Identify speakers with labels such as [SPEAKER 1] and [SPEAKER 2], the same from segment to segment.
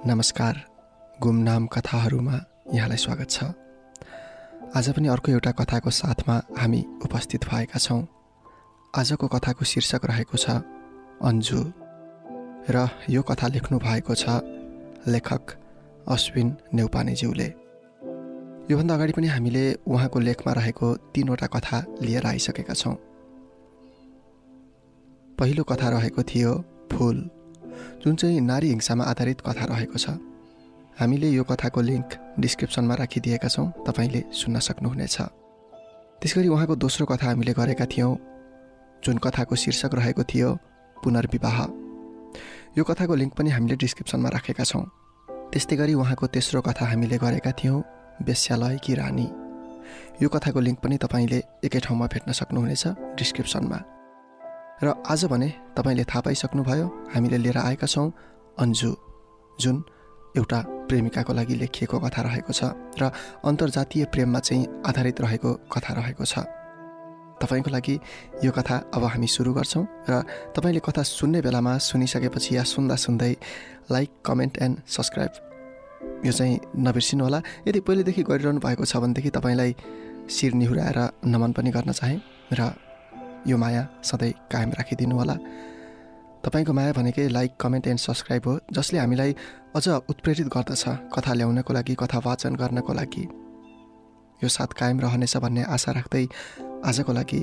[SPEAKER 1] नमस्कार, गुमनाम कथाहरूमा यहाँलाई स्वागत छ। आज पनि अर्को एउटा कथाको साथमा हामी उपस्थित भएका छौँ। आजको कथाको शीर्षक रहेको छ अन्जु र यो कथा लेख्नु भएको छ लेखक अश्विन नेउपानेज्यूले। योभन्दा अगाडि पनि हामीले उहाँको लेखमा रहेको 3वटा कथा लिएर आइसकेका छौँ। पहिलो कथा रहेको थियो फुल, जुन चाहिँ नारी हिंसामा आधारित कथा रहेको छ। हामीले यो कथाको लिङ्क डिस्क्रिप्सनमा राखिदिएका छौँ, तपाईँले सुन्न सक्नुहुनेछ। त्यसगरी उहाँको दोस्रो कथा हामीले गरेका थियौँ, जुन कथाको शीर्षक रहेको थियो पुनर्विवाह। यो कथाको लिङ्क पनि हामीले डिस्क्रिप्सनमा राखेका छौँ। त्यस्तै गरी उहाँको तेस्रो कथा हामीले गरेका थियौँ वेश्यालयकी रानी। यो कथाको लिङ्क पनि तपाईँले एकै ठाउँमा भेट्न सक्नुहुनेछ डिस्क्रिप्सनमा। र आज भने तपाईँले थाहा पाइसक्नुभयो, हामीले लिएर आएका छौँ अन्जु, जुन एउटा प्रेमिकाको लागि लेखिएको कथा रहेको छ र अन्तर्जातीय प्रेममा चाहिँ आधारित रहेको कथा रहेको छ। तपाईँको लागि यो कथा अब हामी सुरु गर्छौँ र तपाईँले कथा सुन्ने बेलामा सुनिसकेपछि या सुन्दा सुन्दै लाइक, कमेन्ट एन्ड सब्सक्राइब यो चाहिँ नबिर्सिनुहोला। यदि पहिलेदेखि गरिरहनु भएको छ भनेदेखि तपाईँलाई शिर निहुराएर नमन पनि गर्न चाहे र यो माया सधैँ कायम राखिदिनु होला। तपाईँको माया भनेकै लाइक, कमेन्ट एन्ड सब्सक्राइब हो, जसले हामीलाई अझ उत्प्रेरित गर्दछ कथा ल्याउनको लागि, कथा वाचन गर्नको लागि। यो साथ कायम रहनेछ भन्ने आशा राख्दै आजको लागि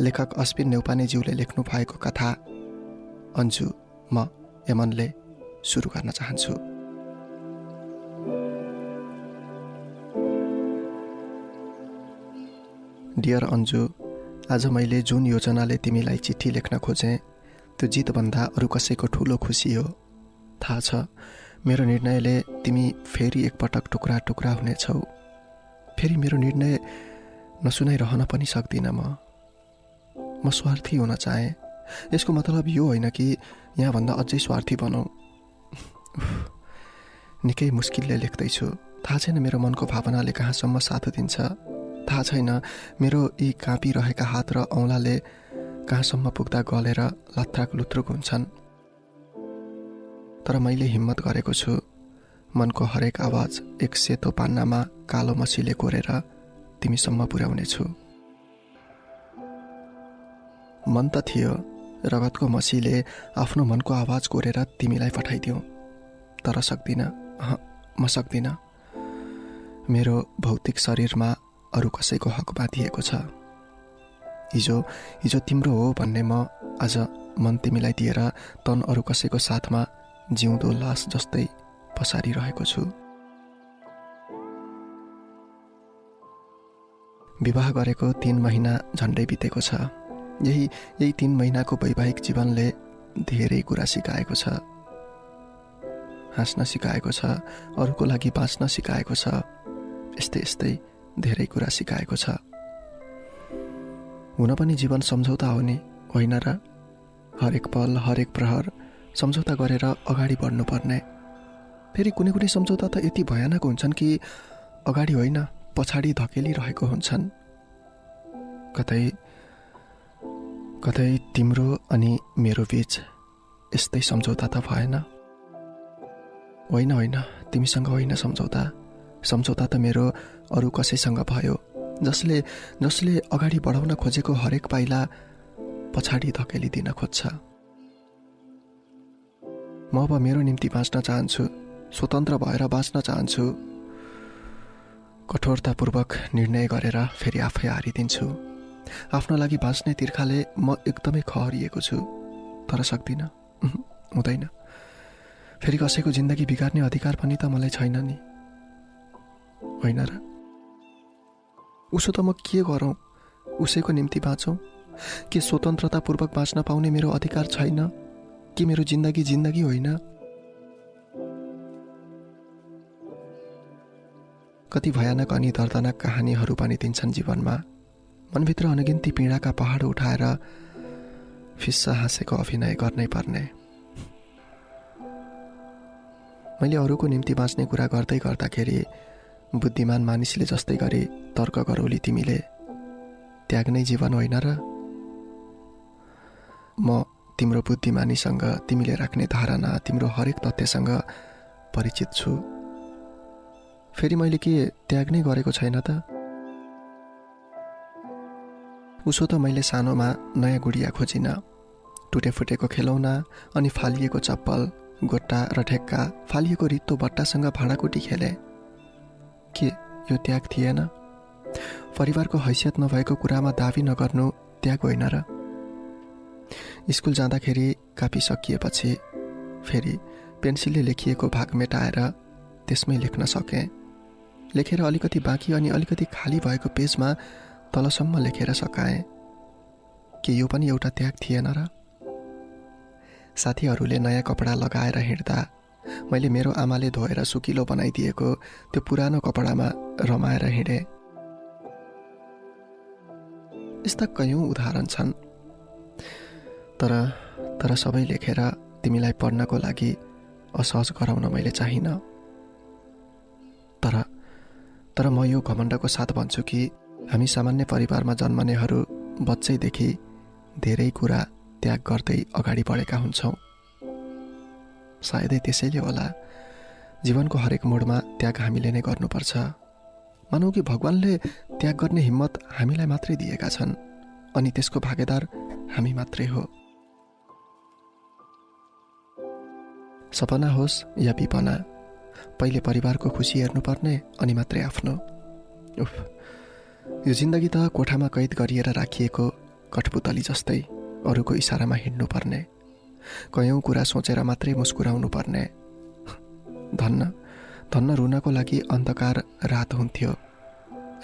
[SPEAKER 1] लेखक अश्विन नेउपानेज्यूले लेख्नु भएको कथा अन्जु म यमनले सुरु गर्न चाहन्छु। डियर अन्जु, आज मैले जुन योजनाले तिमीलाई चिठी लेख्न खोजेँ त्यो जितभन्दा अरू कसैको ठुलो खुसी हो। थाहा छ, मेरो निर्णयले तिमी फेरि एकपटक टुक्रा टुक्रा हुनेछौ। फेरि मेरो निर्णय नसुनाइरहन पनि सक्दिनँ। म स्वार्थी हुन चाहेँ। यसको मतलब यो होइन कि यहाँभन्दा अझै स्वार्थी बनौँ। निकै मुस्किलले लेख्दैछु। थाहा छैन मेरो मनको भावनाले कहाँसम्म साथ दिन्छ। थाहा छैन मेरो यी काँपिरहेका हात र औँलाले कहाँसम्म पुग्दा गलेर लथ्राक लुत्रुक हुन्छन्। तर मैले हिम्मत गरेको छु। मनको हरेक आवाज एक सेतो पान्नामा कालो मसीले कोरेर तिमीसम्म पुर्याउनेछु। मन त थियो रगतको मसीले आफ्नो मनको आवाज कोरेर तिमीलाई पठाइदिउँ, तर सक्दिनँ। म सक्दिनँ। मेरो भौतिक शरीरमा अरू कसैको हक बाँधिएको छ। हिजो तिम्रो हो भन्ने म आज मन तिमीलाई दिएर तन अरू कसैको साथमा जिउँदो लास जस्तै पसारिरहेको छु। विवाह गरेको 3 महिना झन्डै बितेको छ। यही 3 महिनाको वैवाहिक जीवनले धेरै कुरा सिकाएको छ। हाँस्न सिकाएको छ, अरूको लागि बाँच्न सिकाएको छ, यस्तै धेरै कुरा सिकाएको छ। हुन पनि जीवन सम्झौता हो नि, होइन र? हरेक पल, हरेक प्रहर सम्झौता गरेर अगाडि बढ्नुपर्ने। फेरि कुनै सम्झौता त यति भयानक हुन्छन् कि अगाडि होइन पछाडि धकेलिरहेको हुन्छन्। कतै तिम्रो अनि मेरो बीच यस्तै सम्झौता त भएन? होइन, तिमीसँग होइन सम्झौता। सम्झौता त मेरो अरू कसैसँग भयो, जसले अगाडि बढाउन खोजेको हरेक पाइला पछाडि धकेलिदिन खोज्छ। म अब मेरो निम्ति बाँच्न चाहन्छु, स्वतन्त्र भएर बाँच्न चाहन्छु। कठोरतापूर्वक निर्णय गरेर फेरि आफै हारिदिन्छु। आफ्नो लागि बाँच्ने तिर्खाले म एकदमै खहरिएको छु, तर सक्दिनँ। हुँदैन। फेरि कसैको जिन्दगी बिगार्ने अधिकार पनि त मलाई छैन नि, होइन र? उसो त म के गरौँ? उसैको निम्ति बाँचौँ? के स्वतन्त्रतापूर्वक बाँच्न पाउने मेरो अधिकार छैन? कि मेरो जिन्दगी होइन? कति भयानक अनि दर्दनाक कहानीहरू पनि दिन्छन् जीवनमा। मनभित्र अनगिन्ती पीडाका पहाड उठाएर फिस्सा हाँसेको अभिनय गर्नै पर्ने। मैले अरूको निम्ति बाँच्ने कुरा गर्दै गर्दाखेरि बुद्धिमान मानिसले जस्तै गरी तर्क गरौली तिमीले। त्याग्नै जीवन होइन र? म तिम्रो बुद्धिमानीसँग, तिमीले राख्ने धारणा, तिम्रो हरेक तथ्यसँग परिचित छु। फेरि मैले के त्याग नै गरेको छैन त? उसो त मैले सानोमा नयाँ गुडिया खोजिन, टुटेफुटेको खेलौना अनि फालिएको चप्पल, गोट्टा र ठेक्का, फालिएको रित्तो बट्टासँग भाँडाकुटी खेले। के यो त्याग थिएन? परिवारको हैसियत नभएको कुरामा दाबी नगर्नु त्याग होइन र? स्कुल जाँदाखेरि कापी सकिएपछि फेरि पेन्सिलले लेखिएको भाग मेटाएर त्यसमै लेख्न सकेँ। लेखेर अलिकति बाँकी अनि अलिकति खाली भएको पेजमा तलसम्म लेखेर सकाएँ। के यो पनि एउटा त्याग थिएन र? साथीहरूले नयाँ कपडा लगाएर हिँड्दा मैले मेरो आमाले धोएर सुकिलो बनाइदिएको त्यो पुरानो कपडामा रमाएर हिँडेँ। यस्ता कयौं उदाहरण छन्। तर सबै लेखेर तिमीलाई पढ्नको लागि असहज गराउन मैले चाहिन। तर म यो घमण्डको साथ भन्छु कि हामी सामान्य परिवारमा जन्मनेहरू बच्चैदेखि धेरै कुरा त्याग गर्दै अगाडि बढेका हुन्छौँ। सायदै त्यसैले होला जीवनको हरेक मोडमा त्याग हामीले नै गर्नुपर्छ। मानौ कि भगवानले त्याग गर्ने हिम्मत हामीलाई मात्रै दिएका छन् अनि त्यसको भागीदार हामी मात्रै हो। सपना होस् या विपना, पहिले परिवारको खुसी हेर्नुपर्ने अनि मात्रै आफ्नो। यो जिन्दगी त कोठामा कैद गरिएर राखिएको कठपुतली जस्तै अरूको इसारामा हिँड्नुपर्ने, कयौं कुरा सोचेर मात्रै मुस्कुराउनु पर्ने। धन्न रुनको लागि अन्धकार रात हुन्थ्यो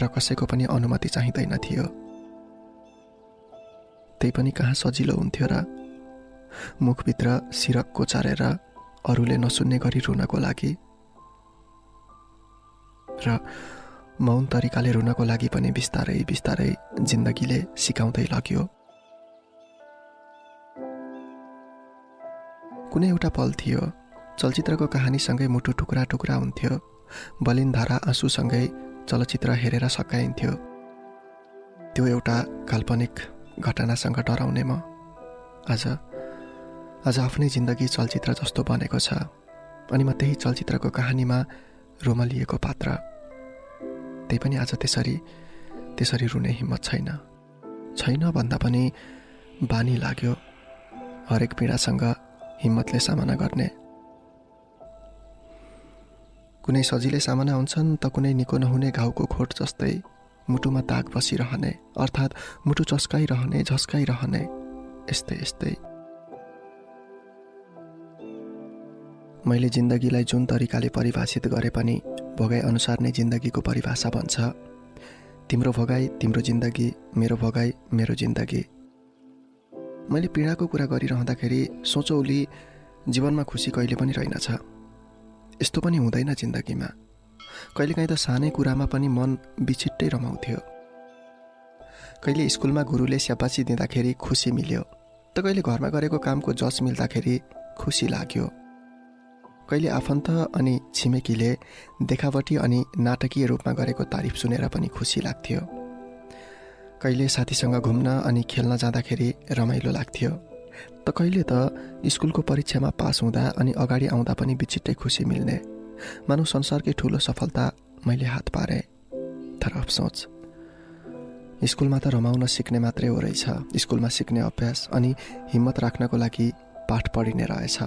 [SPEAKER 1] र कसैको पनि अनुमति चाहिँदैन थियो। त्यही पनि कहाँ सजिलो हुन्थ्यो र? मुखभित्र सिरक कोचारेर अरूले नसुन्ने गरी रुनको लागि र मौन तरिकाले रुनको लागि पनि बिस्तारै बिस्तारै जिन्दगीले सिकाउँदै लग्यो। कुनै एउटा पल थियो, चलचित्रको कहानीसँगै मुटु टुक्रा टुक्रा हुन्थ्यो, बलिन धारा आँसुसँगै चलचित्र हेरेर सकाइन्थ्यो। त्यो एउटा काल्पनिक घटनासँग डराउने म आज आफ्नै जिन्दगी चलचित्र जस्तो बनेको छ अनि म त्यही चलचित्रको कहानीमा रोमलिएको पात्र। त्यही पनि आज त्यसरी रुने हिम्मत छैन भन्दा पनि बानी लाग्यो हरेक पीडासँग हिम्मतले सामना गर्ने। कुनै सजिलै सामना हुन्छन् त कुनै निको नहुने घाउको खोट जस्तै मुटुमा दाग बसिरहने, अर्थात् मुटु चस्काइरहने, झस्काइरहने, यस्तै। मैले जिन्दगीलाई जुन तरिकाले परिभाषित गरे पनि भोगाइ अनुसार नै जिन्दगीको परिभाषा बन्छ। तिम्रो भोगाइ तिम्रो जिन्दगी, मेरो भोगाइ मेरो जिन्दगी। मैले पीडाको कुरा गरिरहँदाखेरि सोचौली जीवनमा खुसी कहिले पनि रहेनछ। यस्तो पनि हुँदैन जिन्दगीमा। कहिलेकाहीँ त सानै कुरामा पनि मन बिछिट्टै रमाउँथ्यो। कहिले स्कुलमा गुरुले स्याबासी दिँदाखेरि खुसी मिल्यो, त कहिले घरमा गरेको कामको जस मिल्दाखेरि खुसी लाग्यो। कहिले आफन्त अनि छिमेकीले देखावटी अनि नाटकीय रूपमा गरेको तारिफ सुनेर पनि खुसी लाग्थ्यो। कहिले साथीसँग घुम्न अनि खेल्न जाँदाखेरि रमाइलो लाग्थ्यो, त कहिले त स्कुलको परीक्षामा पास हुँदा अनि अगाडि आउँदा पनि बिचिट्टै खुसी मिल्ने। मानौ संसारकै ठुलो सफलता मैले हात पारे। तर अफसोच, स्कुलमा त रमाउन सिक्ने मात्रै हो रहेछ। स्कुलमा सिक्ने अभ्यास अनि हिम्मत राख्नको लागि पाठ पढिने रहेछ।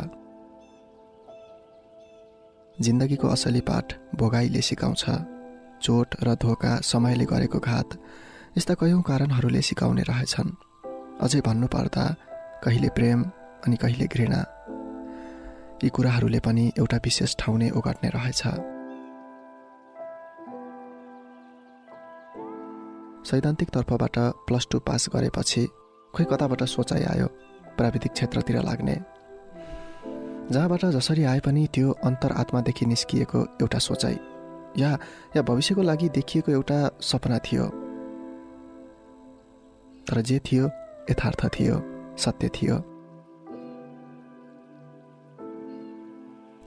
[SPEAKER 1] जिन्दगीको असली पाठ भोगाइले सिकाउँछ। चोट र धोका, समयले गरेको घात, यस्ता कयौं कारणहरूले सिकाउने रहेछन्। अझै भन्नुपर्दा कहिले प्रेम अनि कहिले घृणा, यी कुराहरूले पनि एउटा विशेष ठाउँ नै ओगट्ने रहेछ। सैद्धान्तिक तर्फबाट +2 पास गरेपछि खोइ कताबाट सोचाइ आयो प्राविधिक क्षेत्रतिर लाग्ने, जहाँबाट जसरी आए पनि त्यो अन्तरआत्मादेखि निस्किएको एउटा सोचाइ या भविष्यको लागि देखिएको एउटा सपना थियो। तर जे थियो यथार्थ थियो, सत्य थियो।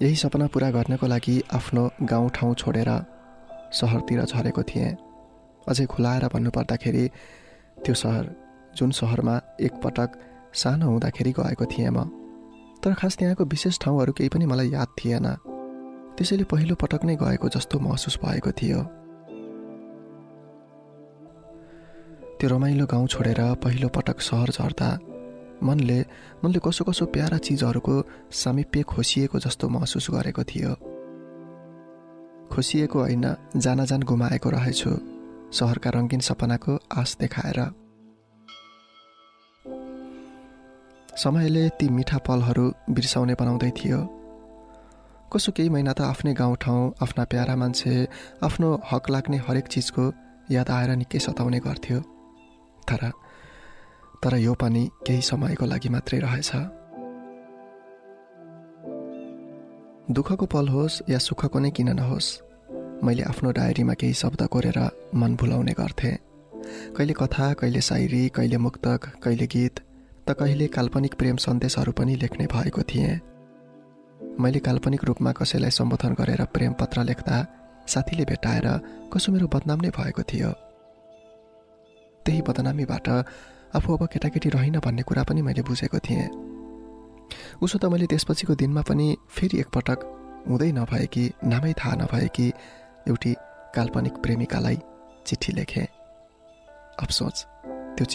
[SPEAKER 1] यही सपना पूरा गर्नको लागि आफ्नो गाउँठाउँ छोडेर सहरतिर झरेको थिएँ। अझै खुलाएर भन्नुपर्दाखेरि त्यो सहर जुन सहरमा एकपटक सानो हुँदाखेरि गएको थिएँ म। तर खास त्यहाँको विशेष ठाउँहरू केही पनि मलाई याद थिएन। त्यसैले पहिलो पटक नै गएको जस्तो महसुस भएको थियो। त्यो रमाइलो गाउँ छोडेर पहिलो पटक सहर झर्दा मनले कसो कसो प्यारा चिजहरूको सामिप्य खोसिएको जस्तो महसुस गरेको थियो। खोसिएको होइन, जान गुमाएको रहेछु सहरका रङ्गीन सपनाको आश देखाएर। समयले ती मिठा पलहरू बिर्साउने बनाउँदै थियो। कसो केही महिना त आफ्नै गाउँठाउँ, आफ्ना प्यारा मान्छे, आफ्नो हक लाग्ने हरेक चिजको याद आएर निकै सताउने गर्थ्यो। तर यो पनि केही समयको लागि मात्रै रहेछ। दुःखको पल होस् या सुखको नै किन नहोस्, मैले आफ्नो डायरीमा केही शब्द कोरेर मन भुलाउने गर्थेँ। कहिले कथा, कहिले शायरी, कहिले मुक्तक, कहिले गीत, त कहिले काल्पनिक प्रेम सन्देशहरू पनि लेख्ने भएको थिएँ। मैले काल्पनिक रूपमा कसैलाई सम्बोधन गरेर प्रेम पत्र लेख्दा साथीले भेटाएर कसो मेरो बदनाम नै भएको थियो। त्यही बदनामीबाट आफू अब केटाकेटी रहेन भन्ने कुरा पनि मैले बुझेको थिएँ। उसो त मैले त्यसपछिको दिनमा पनि फेरि एकपटक हुँदै नभएकी, नामै थाहा नभएकी एउटी काल्पनिक प्रेमिकालाई चिठी लेखेँ। अफसोच त्यो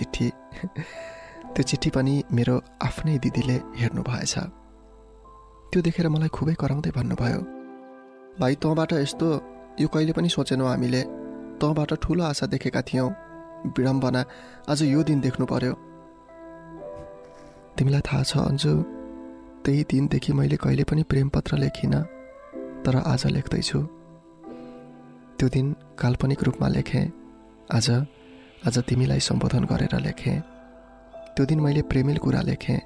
[SPEAKER 1] चिठी पनि मेरो आफ्नै दिदीले हेर्नु भएछ। त्यो देखेर मलाई खुबै कराउँदै भन्नुभयो, भाइ तँबाट यस्तो यो कहिले पनि सोचेनौ, हामीले तँबाट ठुलो आशा देखेका थियौँ, विडम्बना आज यो दिन देख्नु पर्यो। तिमीलाई थाहा छ अन्जु, त्यही दिनदेखि मैले कहिले पनि प्रेम पत्र लेखिनँ, तर आज लेख्दैछु। त्यो दिन काल्पनिक रूपमा लेखेँ, आज तिमीलाई सम्बोधन गरेर लेखेँ। त्यो दिन मैले प्रेमिल कुरा लेखेँ,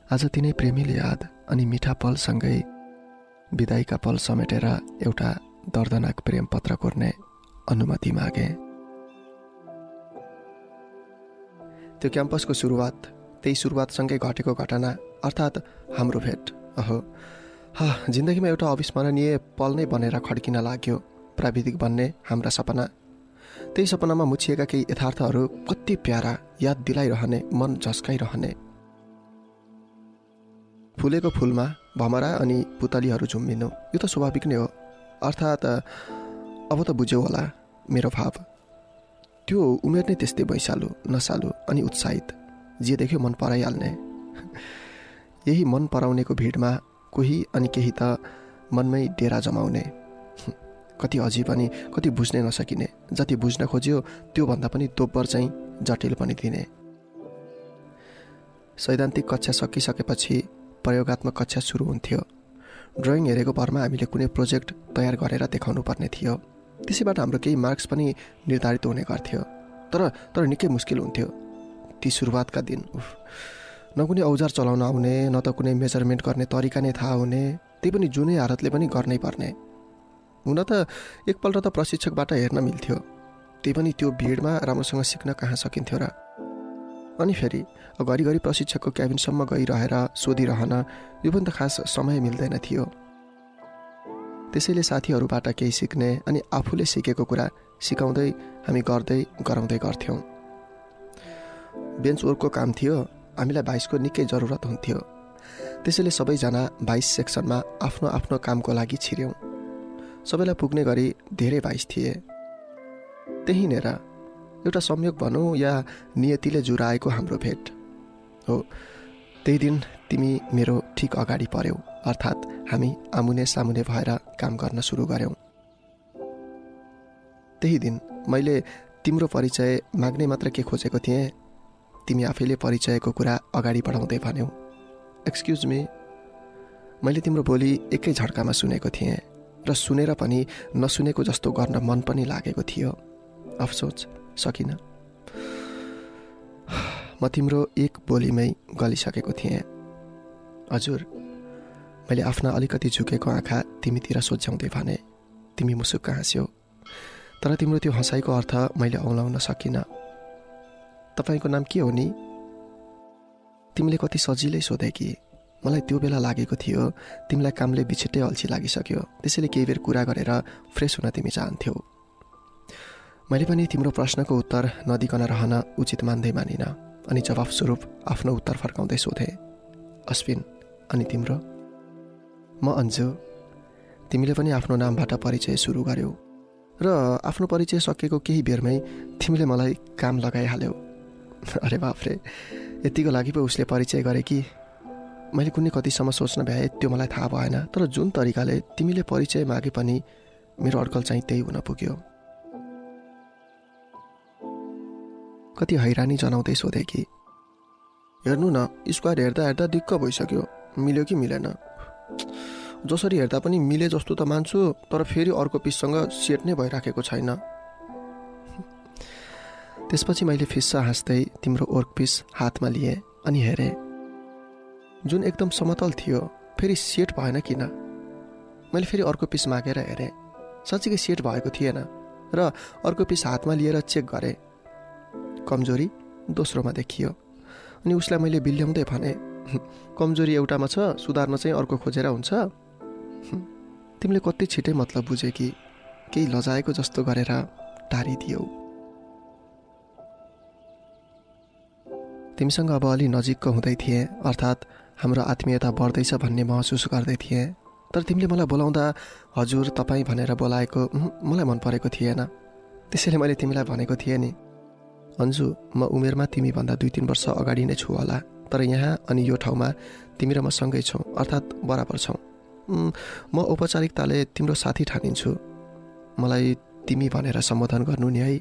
[SPEAKER 1] आज तिनै प्रेमिल याद अनि मिठा पलसँगै विदाईका पल समेटेर एउटा दर्दनाक प्रेम पत्र कोर्ने अनुमति मागे। त्यो क्याम्पसको सुरुवात, त्यही सुरुवातसँगै घटेको घटना अर्थात् हाम्रो भेट, जिन्दगीमा एउटा अविस्मरणीय पल नै बनेर खड्किन लाग्यो। प्राविधिक बन्ने हाम्रा सपना, त्यही सपनामा मुछिएका केही यथार्थहरू कति प्यारा, याद दिलाइरहने, मन झस्काइरहने। फुलेको फुलमा भमरा अनि पुतलीहरू झुम्बिनु, यो त स्वाभाविक नै हो। अर्थात् अब त बुझ्यौ होला मेरो भाव। त्यो उमेर नै त्यस्तै वैशालु, नसालु अनि उत्साहित, जे देख्यो मन पराइहाल्ने। यही मन पराउनेको भिडमा कोही अनि केही त मनमै डेरा जमाउने। कति अझै पनि कति बुझ्नै नसकिने, जति बुझ्न खोज्यो त्योभन्दा पनि दोब्बर चाहिँ जटिल पनि दिने। सैद्धान्तिक कक्षा सकिसकेपछि प्रयोगात्मक कक्षा सुरु हुन्थ्यो। ड्रइङ हेरेको भरमा हामीले कुनै प्रोजेक्ट तयार गरेर देखाउनु पर्ने थियो। त्यसैबाट हाम्रो केही मार्क्स पनि निर्धारित हुने गर्थ्यो। तर निकै मुस्किल हुन्थ्यो ती सुरुवातका दिन। न कुनै औजार चलाउन आउने, न त कुनै मेजरमेन्ट गर्ने तरिका नै थाहा हुने, त्यही पनि जुनै हालतले पनि गर्नै पर्ने। हुन त एकपल्ट त प्रशिक्षकबाट हेर्न मिल्थ्यो, त्यही पनि त्यो भिडमा राम्रोसँग सिक्न कहाँ सकिन्थ्यो र। अनि फेरि घरिघरि प्रशिक्षकको क्याबिनसम्म गइरहेर सोधिरहन यो पनि त खास समय मिल्दैन थियो। त्यसैले साथीहरूबाट केही सिक्ने अनि आफूले सिकेको कुरा सिकाउँदै हामी गराउँदै गर्थ्यौँ। बेन्च वर्कको काम थियो, हामीलाई भाइसको निकै जरुरत हुन्थ्यो। त्यसैले सबैजना भाइस सेक्सनमा आफ्नो आफ्नो कामको लागि छिर्यौँ। सबैलाई पुग्ने गरी धेरै भाइस थिए। त्यहीँनिर एउटा संयोग भनौँ या नियतिले जुराएको हाम्रो भेट हो। त्यही दिन तिमी मेरो ठिक अगाडि पर्यौ, अर्थात् हामी आमुने सामुने भएर काम गर्न सुरु गऱ्यौँ। त्यही दिन मैले तिम्रो परिचय माग्ने मात्र के खोजेको थिएँ, तिमी आफैले परिचयको कुरा अगाडि बढाउँदै भन्यौ, एक्सक्युज मी। मैले तिम्रो बोली एकै झड्कामा सुनेको थिएँ र सुनेर पनि नसुनेको जस्तो गर्न मन पनि लागेको थियो। अफसोच सकिनँ। म तिम्रो एक बोलीमै गलिसकेको थिएँ। हजुर, मैले आफ्ना अलिकति झुकेको आँखा तिमीतिर सोझ्याउँदै भने। तिमी मुसुक्क हाँस्यौ, तर तिम्रो त्यो हँसाइको अर्थ मैले औलाउन सकिनँ। तपाईँको नाम के हो नि? तिमीले कति सजिलै सोधे कि मलाई त्यो बेला लागेको थियो तिमीलाई कामले बिछिट्टै अल्छी लागिसक्यो, त्यसैले केही बेर कुरा गरेर फ्रेस हुन तिमी चाहन्थ्यौ। मैले पनि तिम्रो प्रश्नको उत्तर नदिकन रहन उचित मान्दै मानिन अनि जवाफ स्वरूप आफ्नो उत्तर फर्काउँदै सोधेँ, अश्विन अनि तिम्रो? म अन्जु। तिमीले पनि आफ्नो नामबाट परिचय सुरु गर्यौ र आफ्नो परिचय सकेको केही बेरमै तिमीले मलाई काम लगाइहाल्यौ। अरे बाफ्रे, यतिको लागि पो उसले परिचय गरे कि। मैले कुनै कतिसम्म सोच्न भ्याएँ त्यो मलाई थाहा भएन, तर जुन तरिकाले तिमीले परिचय मागे पनि मेरो अड्कल चाहिँ त्यही हुन पुग्यो। कति हैरानी जनाउँदै सोधे कि हेर्नु न, स्क्वायर हेर्दा हेर्दा दिक्क भइसक्यो, मिल्यो कि मिलेन। जसरी हेर्दा पनि मिले जस्तो त मान्छु, तर फेरि अर्को पिससँग सेट नै भइराखेको छैन। त्यसपछि मैले फिस्सा हाँस्दै तिम्रो वर्क पिस हातमा लिएँ अनि हेरेँ। जुन एकदम समतल थियो फेरि सेट भएन किन। मैले फेरि अर्को पिस मागेर हेरेँ, साँच्चीकै सेट भएको थिएन र अर्को पिस हातमा लिएर चेक गरेँ। कमजोरी दोस्रोमा देखियो। अनि उसलाई मैले बिल्ल्याउँदै भने, कमजोरी एउटामा छ, सुधार्न चाहिँ अर्को खोजेर हुन्छ। तिमीले कति छिटै मतलब बुझे कि केही लजाएको जस्तो गरेर टारिदियौ। तिमीसँग अब अलि नजिकको हुँदै थिएँ, अर्थात् हाम्रो आत्मीयता बढ्दैछ भन्ने महसुस गर्दै थिएँ। तर तिमीले मलाई बोलाउँदा हजुर तपाईँ भनेर बोलाएको मलाई मन परेको थिएन। त्यसैले मैले तिमीलाई भनेको थिएँ नि, अन्जु म उमेरमा तिमीभन्दा 2-3 वर्ष अगाडि नै छु होला, तर यहाँ अनि यो ठाउँमा तिमी र म सँगै छौँ, अर्थात् बराबर छौँ। म औपचारिकताले तिम्रो साथी ठानिन्छु। मलाई तिमी भनेर सम्बोधन गर्नु नि है।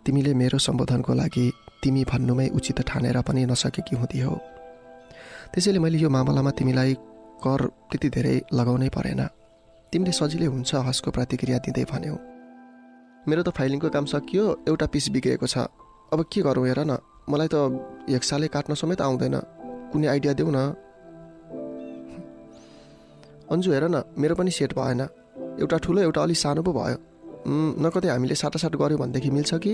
[SPEAKER 1] तिमीले मेरो सम्बोधनको लागि तिमी भन्नुमै उचित ठानेर पनि नसकेकी हुँदी हो। त्यसैले मैले यो मामलामा तिमीलाई कर त्यति धेरै लगाउनै परेन। तिमीले सजिलै हुन्छ हसको प्रतिक्रिया दिँदै भन्यौ। मेरो त फाइलिङको काम सकियो, एउटा पिस बिग्रेको छ, अब के गरौँ हेर न। मलाई त हेक्साले काट्न समेत आउँदैन, कुनै आइडिया देऊ न। अन्जु हेर न, मेरो पनि सेट भएन, एउटा ठुलो एउटा अलि सानो पो भयो। न कतै हामीले साटासाट गऱ्यो भनेदेखि मिल्छ कि।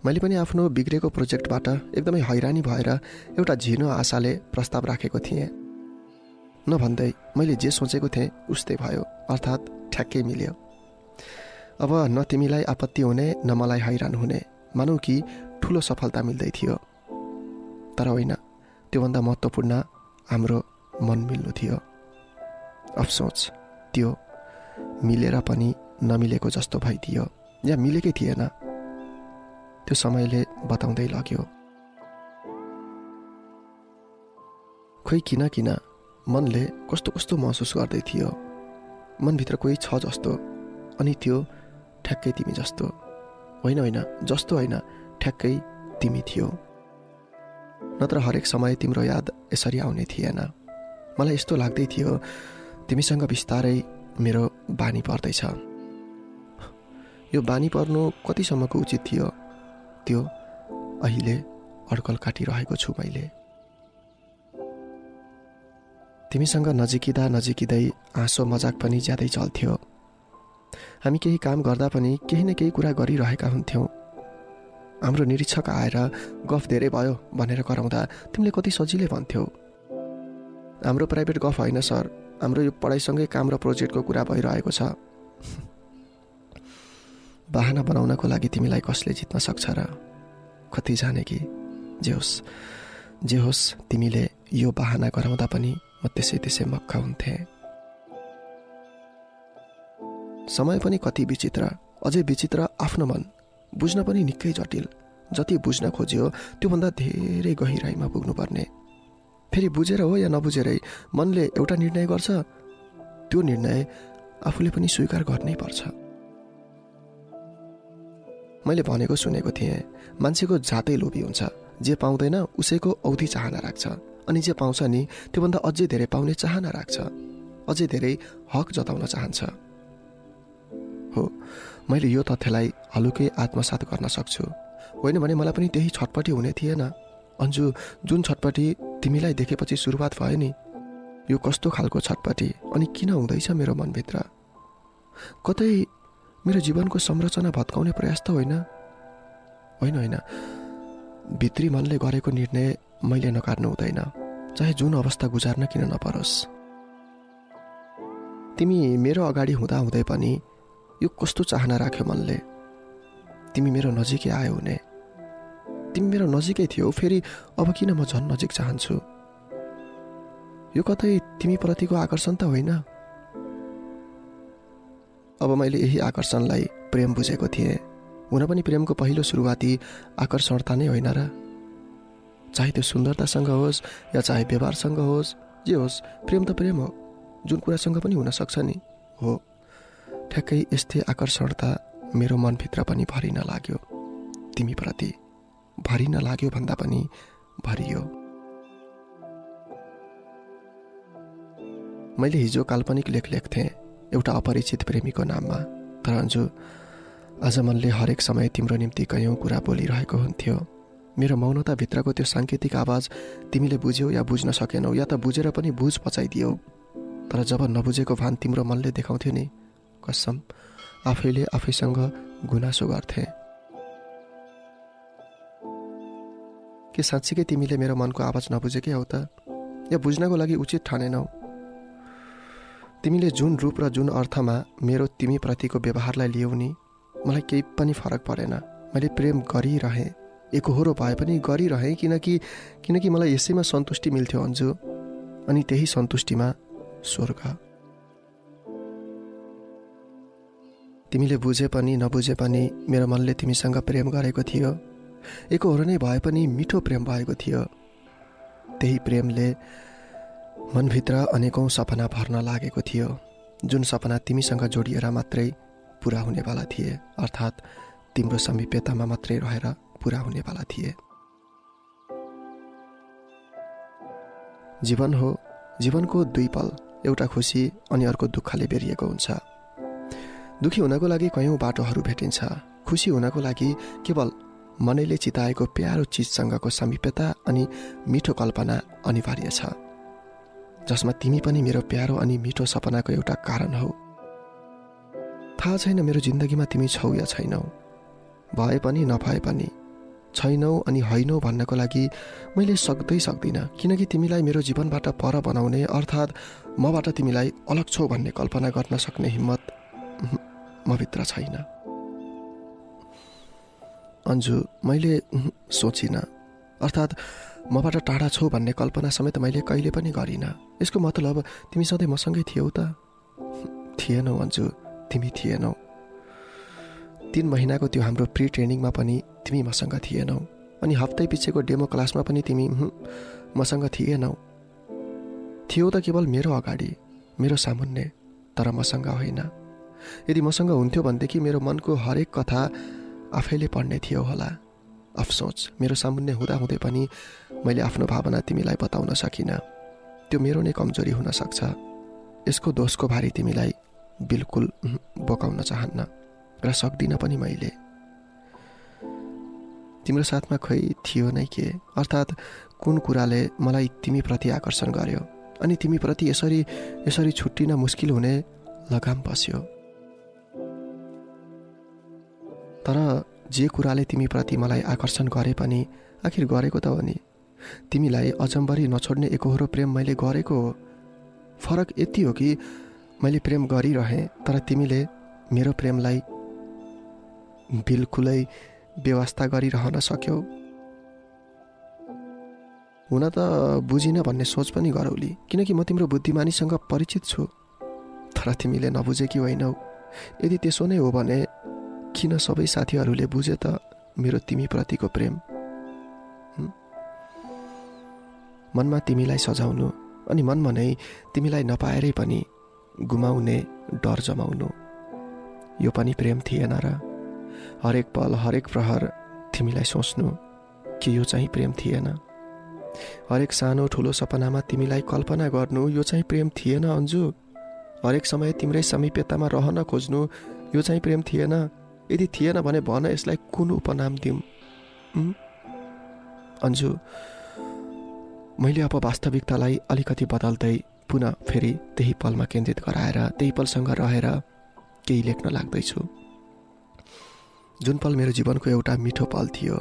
[SPEAKER 1] मैले पनि आफ्नो बिग्रेको प्रोजेक्टबाट एकदमै हैरानी भएर एउटा झिनो आशाले प्रस्ताव राखेको थिएँ। नभन्दै मैले जे सोचेको थिएँ उस्तै भयो, अर्थात् ठ्याक्कै मिल्यो। अब न तिमीलाई आपत्ति हुने न मलाई हैरान हुने, मानौ कि ठुलो सफलता मिल्दै थियो। तर होइन, त्योभन्दा महत्त्वपूर्ण हाम्रो मन मिल्नु थियो। अफसोच त्यो मिलेर पनि नमिलेको जस्तो भइदियो, या मिलेकै थिएन। त्यो समयले बताउँदै लग्यो। खोइ किन किन मनले कस्तो कस्तो महसुस गर्दै थियो। मनभित्र कोही छ जस्तो, अनि त्यो ठ्याक्कै तिमी जस्तो। होइन होइन, जस्तो होइन, ठ्याक्कै तिमी थियो। नत्र हरेक समय तिम्रो याद यसरी आउने थिएन। मलाई यस्तो लाग्दै थियो तिमीसँग बिस्तारै मेरो बानी पर्दैछ। यो बानी पर्नु कतिसम्मको उचित थियो त्यो अहिले अड्कल काटिरहेको छु मैले। तिमीसँग नजिकिँदा नजिकिँदै हाँसो मजाक पनि ज्यादै चल्थ्यो। हामी केही काम गर्दा पनि केही न केही कुरा गरिरहेका हुन्थ्यौँ। हाम्रो निरीक्षक आएर गफ धेरै भयो भनेर कराउँदा तिमीले कति सजिलै भन्थ्यौ, हाम्रो प्राइभेट गफ होइन सर, हाम्रो यो पढाइसँगै काम र प्रोजेक्टको कुरा भइरहेको छ। बहाना बनाउनको लागि तिमीलाई कसले जित्न सक्छ र? कति जाने कि। जे होस् तिमीले यो बहाना गराउँदा पनि म त्यसै मक्का हुन्थेँ। समय पनि कति विचित्र, अझै विचित्र आफ्नो मन, बुझ्न पनि निकै जटिल। जति बुझ्न खोज्यो त्योभन्दा धेरै गहिराइमा पुग्नुपर्ने। फेरि बुझेर हो या नबुझेरै मनले एउटा निर्णय गर्छ, त्यो निर्णय आफूले पनि स्वीकार गर्नै पर्छ। मैले भनेको सुनेको थिएँ, मान्छेको जातै लोभी हुन्छ। जे पाउँदैन उसैको औधी चाहना राख्छ, अनि जे पाउँछ नि त्योभन्दा अझै धेरै पाउने चाहना राख्छ, अझै धेरै हक जताउन चाहन्छ। हो, मैले यो तथ्यलाई हलुकै आत्मसात गर्न सक्छु। होइन भने मलाई पनि त्यही छटपटी हुने थिएन। अन्जु, जुन छटपटी तिमीलाई देखेपछि सुरुवात भयो नि, यो कस्तो खालको छटपटी अनि किन हुँदैछ मेरो मनभित्र? कतै मेरो जीवनको संरचना भत्काउने प्रयास त होइन? होइन, भित्री मनले गरेको निर्णय मैले नकार्नु हुँदैन, चाहे जुन अवस्था गुजार्न किन नपरोस्। तिमी मेरो अगाडि हुँदा हुँदै पनि यो कस्तो चाहना राख्यो मनले, तिमी मेरो नजिकै आयो हुने। तिमी मेरो नजिकै थियौ, फेरि अब किन म झन् नजिक चाहन्छु? यो कतै तिमीप्रतिको आकर्षण त होइन? अब मैले यही आकर्षणलाई प्रेम बुझेको थिएँ। हुन पनि प्रेमको पहिलो सुरुवाती आकर्षणता नै होइन र? चाहे त्यो सुन्दरतासँग होस् या चाहे व्यवहारसँग होस्, जे होस्, प्रेम त प्रेम हो, जुन कुरासँग पनि हुन सक्छ नि। हो, ठ्याक्कै यस्तै आकर्षणता मेरो मनभित्र पनि भरिन लाग्यो। तिमीप्रति भरिन लाग्यो भन्दा पनि भरियो। मैले हिजो काल्पनिक लेख लेख्थेँ एउटा अपरिचित प्रेमीको नाममा, तर अन्जु आज मनले हरेक समय तिम्रो निम्ति कयौँ कुरा बोलिरहेको हुन्थ्यो। मेरो मौनताभित्रको त्यो साङ्केतिक आवाज तिमीले बुझ्यौ या बुझ्न सकेनौ, या त बुझेर पनि बुझ पचाइदियौ। तर जब नबुझेको भान तिम्रो मनले देखाउँथ्यो नि, कसम आफैले आफैसँग गुनासो गर्थे। के साँच्चीकै तिमीले मेरो मनको आवाज नबुझेकै हौ त, या बुझ्नको लागि उचित ठानेनौ? तिमीले जुन रूप र जुन अर्थमा मेरो तिमीप्रतिको व्यवहारलाई लियौ नि, मलाई केही पनि फरक परेन। मैले प्रेम गरिरहेँ, एकहोरो भए पनि गरिरहेँ, किनकि मलाई यसैमा सन्तुष्टि मिल्थ्यो अन्जु। अनि त्यही सन्तुष्टिमा स्वर्ग। तिमीले बुझे पनि नबुझे पनि मेरो मनले तिमीसँग प्रेम गरेको थियो। एकहोरो नै भए पनि मिठो प्रेम भएको थियो। त्यही प्रेमले मनभित्र अनेकौं सपना भर्न लागेको थियो, जुन सपना तिमीसँग जोडिएर मात्रै पुरा हुनेवाला थिए, अर्थात् तिम्रो समीपतामा मात्रै रहेर पुरा हुनेवाला थिए। जीवन हो, जीवनको दुई पल, एउटा खुसी अनि अर्को दुःखले बेरिएको हुन्छ। दुखी हुनको लागि कयौं बाटोहरू भेटिन्छ। खुसी हुनको लागि केवल मनैले चिताएको प्यारो चिजसँगको समीपता अनि मिठो कल्पना अनिवार्य छ, जसमा तिमी पनि मेरो प्यारो अनि मिठो सपनाको एउटा कारण हौ। थाहा छैन मेरो जिन्दगीमा तिमी छौ या छैनौ, भए पनि नभए पनि, छैनौ अनि होइनौ भन्नको लागि मैले सक्दिनँ, किनकि तिमीलाई मेरो जीवनबाट पर बनाउने, अर्थात् मबाट तिमीलाई अलग छौ भन्ने कल्पना गर्न सक्ने हिम्मत मभित्र छैन। अन्जु, मैले सोचिनँ, अर्थात् मबाट टाढा छौ भन्ने कल्पना समेत मैले कहिले पनि गरिनँ। यसको मतलब तिमी सधैँ मसँगै थियौ त? थिएनौ अन्जु, तिमी थिएनौ। 3 महिनाको त्यो हाम्रो प्री ट्रेनिङमा पनि तिमी मसँग थिएनौ, अनि हप्तै पछिको डेमो क्लासमा पनि तिमी मसँग थिएनौ। थियो त केवल मेरो अगाडि, मेरो सामुन्ने, तर मसँग होइन। यदि मसँग हुन्थ्यो भनेदेखि मेरो मनको हरेक कथा आफैले पढ्ने थियो होला। अफसोच, मेरो सामुन्ने हुँदाहुँदै पनि मैले आफ्नो भावना तिमीलाई बताउन सकिनँ। त्यो मेरो नै कमजोरी हुन सक्छ। यसको दोषको भारी तिमीलाई बिल्कुल बोकाउन चाहन्न र सक्दिनँ पनि। मैले तिम्रो साथमा खोइ थियो नै के, अर्थात् कुन कुराले मलाई तिमीप्रति आकर्षण गर्यो अनि तिमीप्रति यसरी छुट्टिन मुस्किल हुने लगाम बस्यो। तर जे कुराले तिमीप्रति मलाई आकर्षण गरे पनि आखिर गरेको त हो नि। तिमीलाई अजम्बरी नछोड्ने एकहोरो प्रेम मैले गरेको हो। फरक यति हो कि मैले प्रेम गरिरहेँ, तर तिमीले मेरो प्रेमलाई बिल्कुलै व्यवस्था गरिरहन सक्यौ। हुन त बुझिन भन्ने सोच पनि गरौली, किनकि म तिम्रो बुद्धिमानीसँग परिचित छु। तर तिमीले नबुझेकी होइनौ। यदि त्यसो नै हो भने किन सबै साथीहरूले बुझे त मेरो तिमीप्रतिको प्रेम? मनमा तिमीलाई सजाउनु अनि मनमा नै तिमीलाई नपाएरै पनि गुमाउने डर जमाउनु, यो पनि प्रेम थिएन र? हरेक पल हरेक प्रहर तिमीलाई सोच्नु कि यो चाहिँ प्रेम थिएन? हरेक सानो ठुलो सपनामा तिमीलाई कल्पना गर्नु, यो चाहिँ प्रेम थिएन अन्जु? हरेक समय तिम्रै समीपतामा रहन खोज्नु, यो चाहिँ प्रेम थिएन? यदि थिएन भने भन, यसलाई कुन उपनाम दिउँ? अन्जु, मैले अब वास्तविकतालाई अलिकति बदल्दै पुनः फेरि त्यही पलमा केन्द्रित गराएर त्यही पलसँग रहेर केही लेख्न लाग्दैछु। जुन पल मेरो जीवनको एउटा मिठो पल थियो।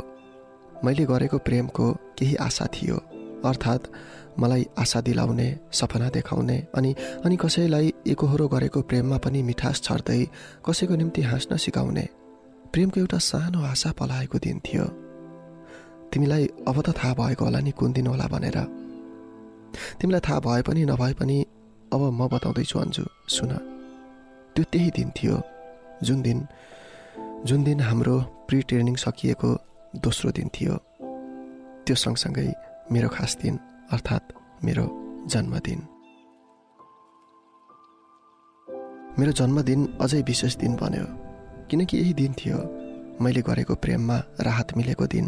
[SPEAKER 1] मैले गरेको प्रेमको केही आशा थियो, अर्थात् मलाई आशा दिलाउने, सपना देखाउने अनि कसैलाई एकहोरो गरेको प्रेममा पनि मिठास छर्दै कसैको निम्ति हाँस्न सिकाउने प्रेमको एउटा सानो आशा पलाएको दिन थियो। तिमीलाई अब त थाहा भएको होला नि कुन दिन होला भनेर। तिमीलाई थाहा भए पनि नभए पनि अब म बताउँदैछु अन्जु, सुन। त्यो त्यही दिन थियो जुन दिन हाम्रो प्री ट्रेनिङ सकिएको दोस्रो दिन थियो। त्यो सँगसँगै मेरो खास दिन अर्थात् मेरो जन्मदिन। मेरो जन्मदिन अझै विशेष दिन बन्यो किनकि यही दिन थियो मैले गरेको प्रेममा राहत मिलेको दिन।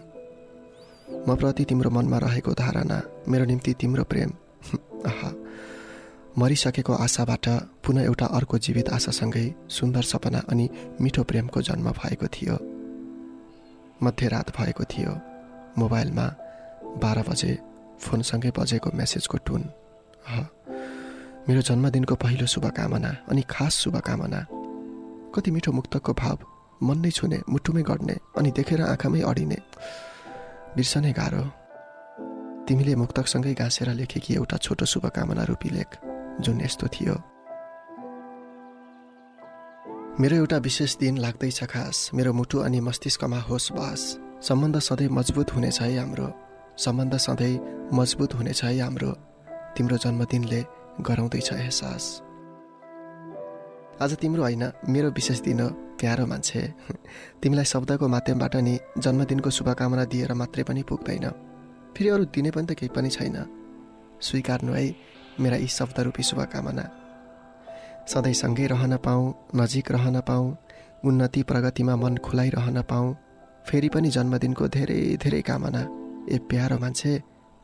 [SPEAKER 1] म प्रति तिम्रो मनमा रहेको धारणा, मेरो निम्ति तिम्रो प्रेम, आहा, मरिसकेको आशाबाट पुनः एउटा अर्को जीवित आशासँगै सुन्दर सपना अनि मिठो प्रेमको जन्म भएको थियो। मध्यरात भएको थियो। मोबाइलमा 12 बजे फोनसँगै बजेको मेसेजको टुन। मेरो जन्मदिनको पहिलो शुभकामना अनि खास शुभकामना। कति मिठो मुक्तकको भाव, मन नै छुने, मुटुमै गड्ने अनि देखेर आँखामै अडिने। बिर्सनै गाह्रो। तिमीले मुक्तकसँगै गाँसेर लेखेकी एउटा छोटो शुभकामना रूपी लेख जुन यस्तो थियो। मेरो एउटा विशेष दिन लाग्दैछ खास, मेरो मुटु अनि मस्तिष्कमा होस् बास। सम्बन्ध सधैँ मजबुत हुनेछ है हाम्रो, सम्बन्ध सधैँ मजबुत हुनेछ है हाम्रो, तिम्रो जन्मदिनले गराउँदैछ एहसास। आज तिम्रो होइन मेरो विशेष दिन हो प्यारो मान्छे। तिमीलाई शब्दको माध्यमबाट नि जन्मदिनको शुभकामना दिएर मात्रै पनि पुग्दैन, फेरि अरू दिने पनि त केही पनि छैन। स्वीकार्नु है मेरा यी शब्दरूपी शुभकामना। सधैँ सँगै रहन पाऊँ, नजिक रहन पाऊँ, उन्नति प्रगतिमा मन खुलाइरहन पाऊँ। फेरि पनि जन्मदिनको धेरै धेरै कामना। ए प्यारो मान्छे,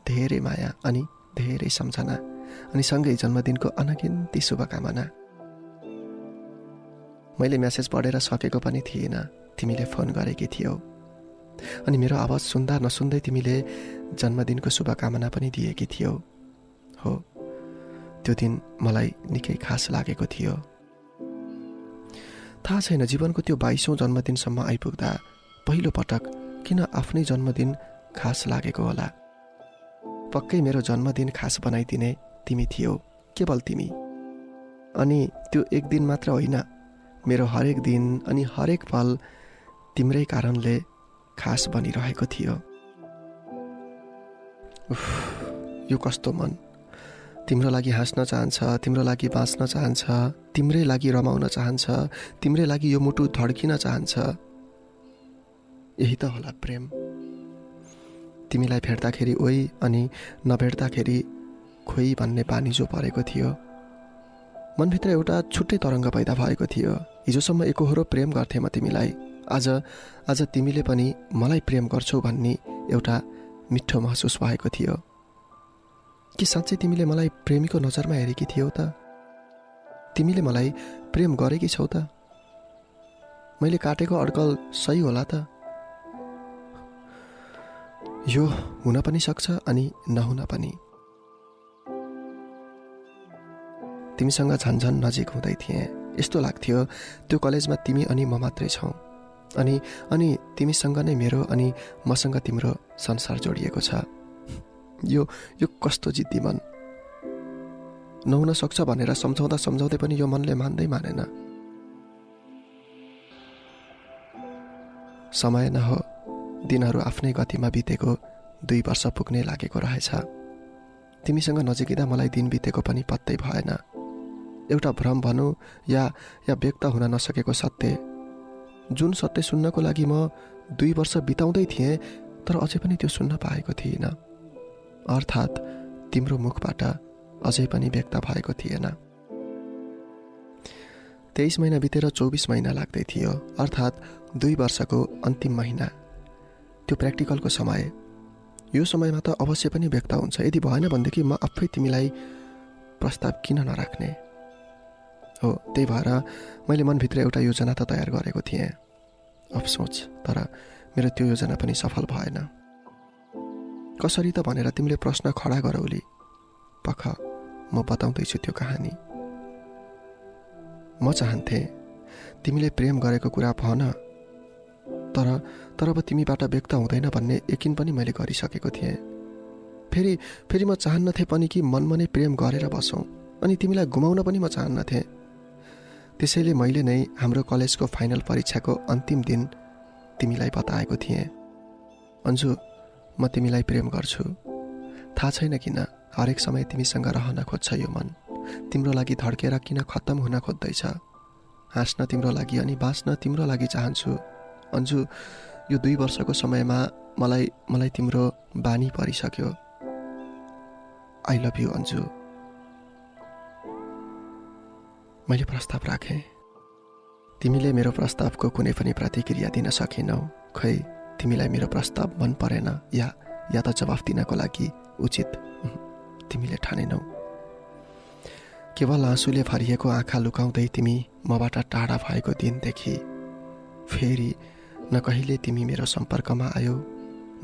[SPEAKER 1] धेरै माया अनि धेरै सम्झना अनि सँगै जन्मदिनको अनगिन्ती शुभकामना। मैले मेसेज पढेर सकेको पनि थिएन, तिमीले फोन गरेकी थियौ अनि मेरो आवाज सुन्दा नसुन्दै तिमीले जन्मदिनको शुभकामना पनि दिएकी थियौ। हो, त्यो दिन मलाई निकै खास लागेको थियो। थाहा छैन जीवनको त्यो 22औं जन्मदिनसम्म आइपुग्दा पहिलो पटक किन आफ्नै जन्मदिन खास लागेको होला। पक्कै मेरो जन्मदिन खास बनाइदिने तिमी थियौ, केवल तिमी। अनि त्यो एक दिन मात्र होइन, मेरो हरेक दिन अनि हरेक पल तिम्रै कारणले खास बनिरहेको थियो। यो कस्तो मन, तिम्रो लागि हाँस्न चाहन्छ, तिम्रो लागि बाँच्न चाहन्छ, तिम्रै लागि रमाउन चाहन्छ, तिम्रै लागि यो मुटु धड्किन चाहन्छ। यही त होला प्रेम। तिमीलाई भेट्दाखेरि ओइ अनि नभेट्दाखेरि खोइ भन्ने बानी जो परेको थियो। मनभित्र एउटा छुट्टै तरङ्ग पैदा भएको थियो। हिजोसम्म एकहोरो प्रेम गर्थेँ म तिमीलाई, आज तिमीले पनि मलाई प्रेम गर्छौ भन्ने एउटा मिठो महसुस भएको थियो। के साँच्चै तिमीले मलाई प्रेमीको नजरमा हेरेकी थियौ त? तिमीले मलाई प्रेम गरेकी छौ त? मैले काटेको अड्कल सही होला त? यो हुन पनि सक्छ अनि नहुन पनि। तिमीसँग झन्झन नजिक हुँदै थिएँ। यस्तो लाग्थ्यो त्यो कलेजमा तिमी अनि म मात्रै छौँ अनि तिमीसँग नै मेरो अनि मसँग तिम्रो संसार जोडिएको छ। यो कस्तो जिद्दी मन। नहुन सक्छ भनेर सम्झाउँदै पनि यो मनले मान्दै मानेन। समय न हो, दिनहरू आफ्नै गतिमा बितेको 2 वर्ष पुग्ने लागेको रहेछ। तिमीसँग नजिकिँदा मलाई दिन बितेको पनि पत्तै भएन। एउटा भ्रम भनौँ या व्यक्त हुन नसकेको सत्य, जुन सत्य सुन्नको लागि म 2 वर्ष बिताउँदै थिएँ तर अझै पनि त्यो सुन्न पाएको थिइनँ। अर्थात् तिम्रो मुखबाट अझै पनि व्यक्त भएको थिएन। 23 महिना बितेर 24 महिना लाग्दै थियो, अर्थात् 2 वर्षको अन्तिम महिना। त्यो प्र्याक्टिकलको समय। यो समयमा त अवश्य पनि व्यक्त हुन्छ। यदि भएन भनेदेखि म आफै तिमीलाई प्रस्ताव किन नराख्ने हो। त्यही भएर मैले मनभित्र एउटा योजना त तयार गरेको थिएँ। अफसोच, तर मेरो त्यो योजना पनि सफल भएन। कसरी त भनेर तिमीले प्रश्न खडा गरौली। पख म बताउँदैछु त्यो कहानी। म चाहन्थे तिमीले प्रेम गरेको कुरा भन, तर अब तिमीबाट व्यक्त हुँदैन भन्ने यकिन पनि मैले गरिसकेको थिएँ। फेरि म चाहन्नथे पनि कि मनमा नै प्रेम गरेर बसौँ अनि तिमीलाई गुमाउन पनि म चाहन्नथे। त्यसैले मैले नै हाम्रो कलेजको फाइनल परीक्षाको अन्तिम दिन तिमीलाई बताएको थिएँ, अन्जु म तिमीलाई प्रेम गर्छु। थाहा छैन किन हरेक समय तिमीसँग रहन खोज्छ यो मन। तिम्रो लागि धड्केर किन खत्तम हुन खोज्दैछ। हाँस्न तिम्रो लागि अनि बाँच्न तिम्रो लागि चाहन्छु। अन्जु, यो 2 वर्षको समयमा मलाई तिम्रो बानी परिसक्यो। I love you Anju. मैले प्रस्ताव राखेँ। तिमीले मेरो प्रस्तावको कुनै पनि प्रतिक्रिया दिन सकेनौ। खै तिमीलाई मेरो प्रस्ताव मन परेन या त जवाफ दिनको लागि उचित तिमीले ठानेनौ। केवल आँसुले भरिएको आँखा लुकाउँदै तिमी मबाट टाढा भएको दिनदेखि फेरि न कहिले तिमी मेरो सम्पर्कमा आयौ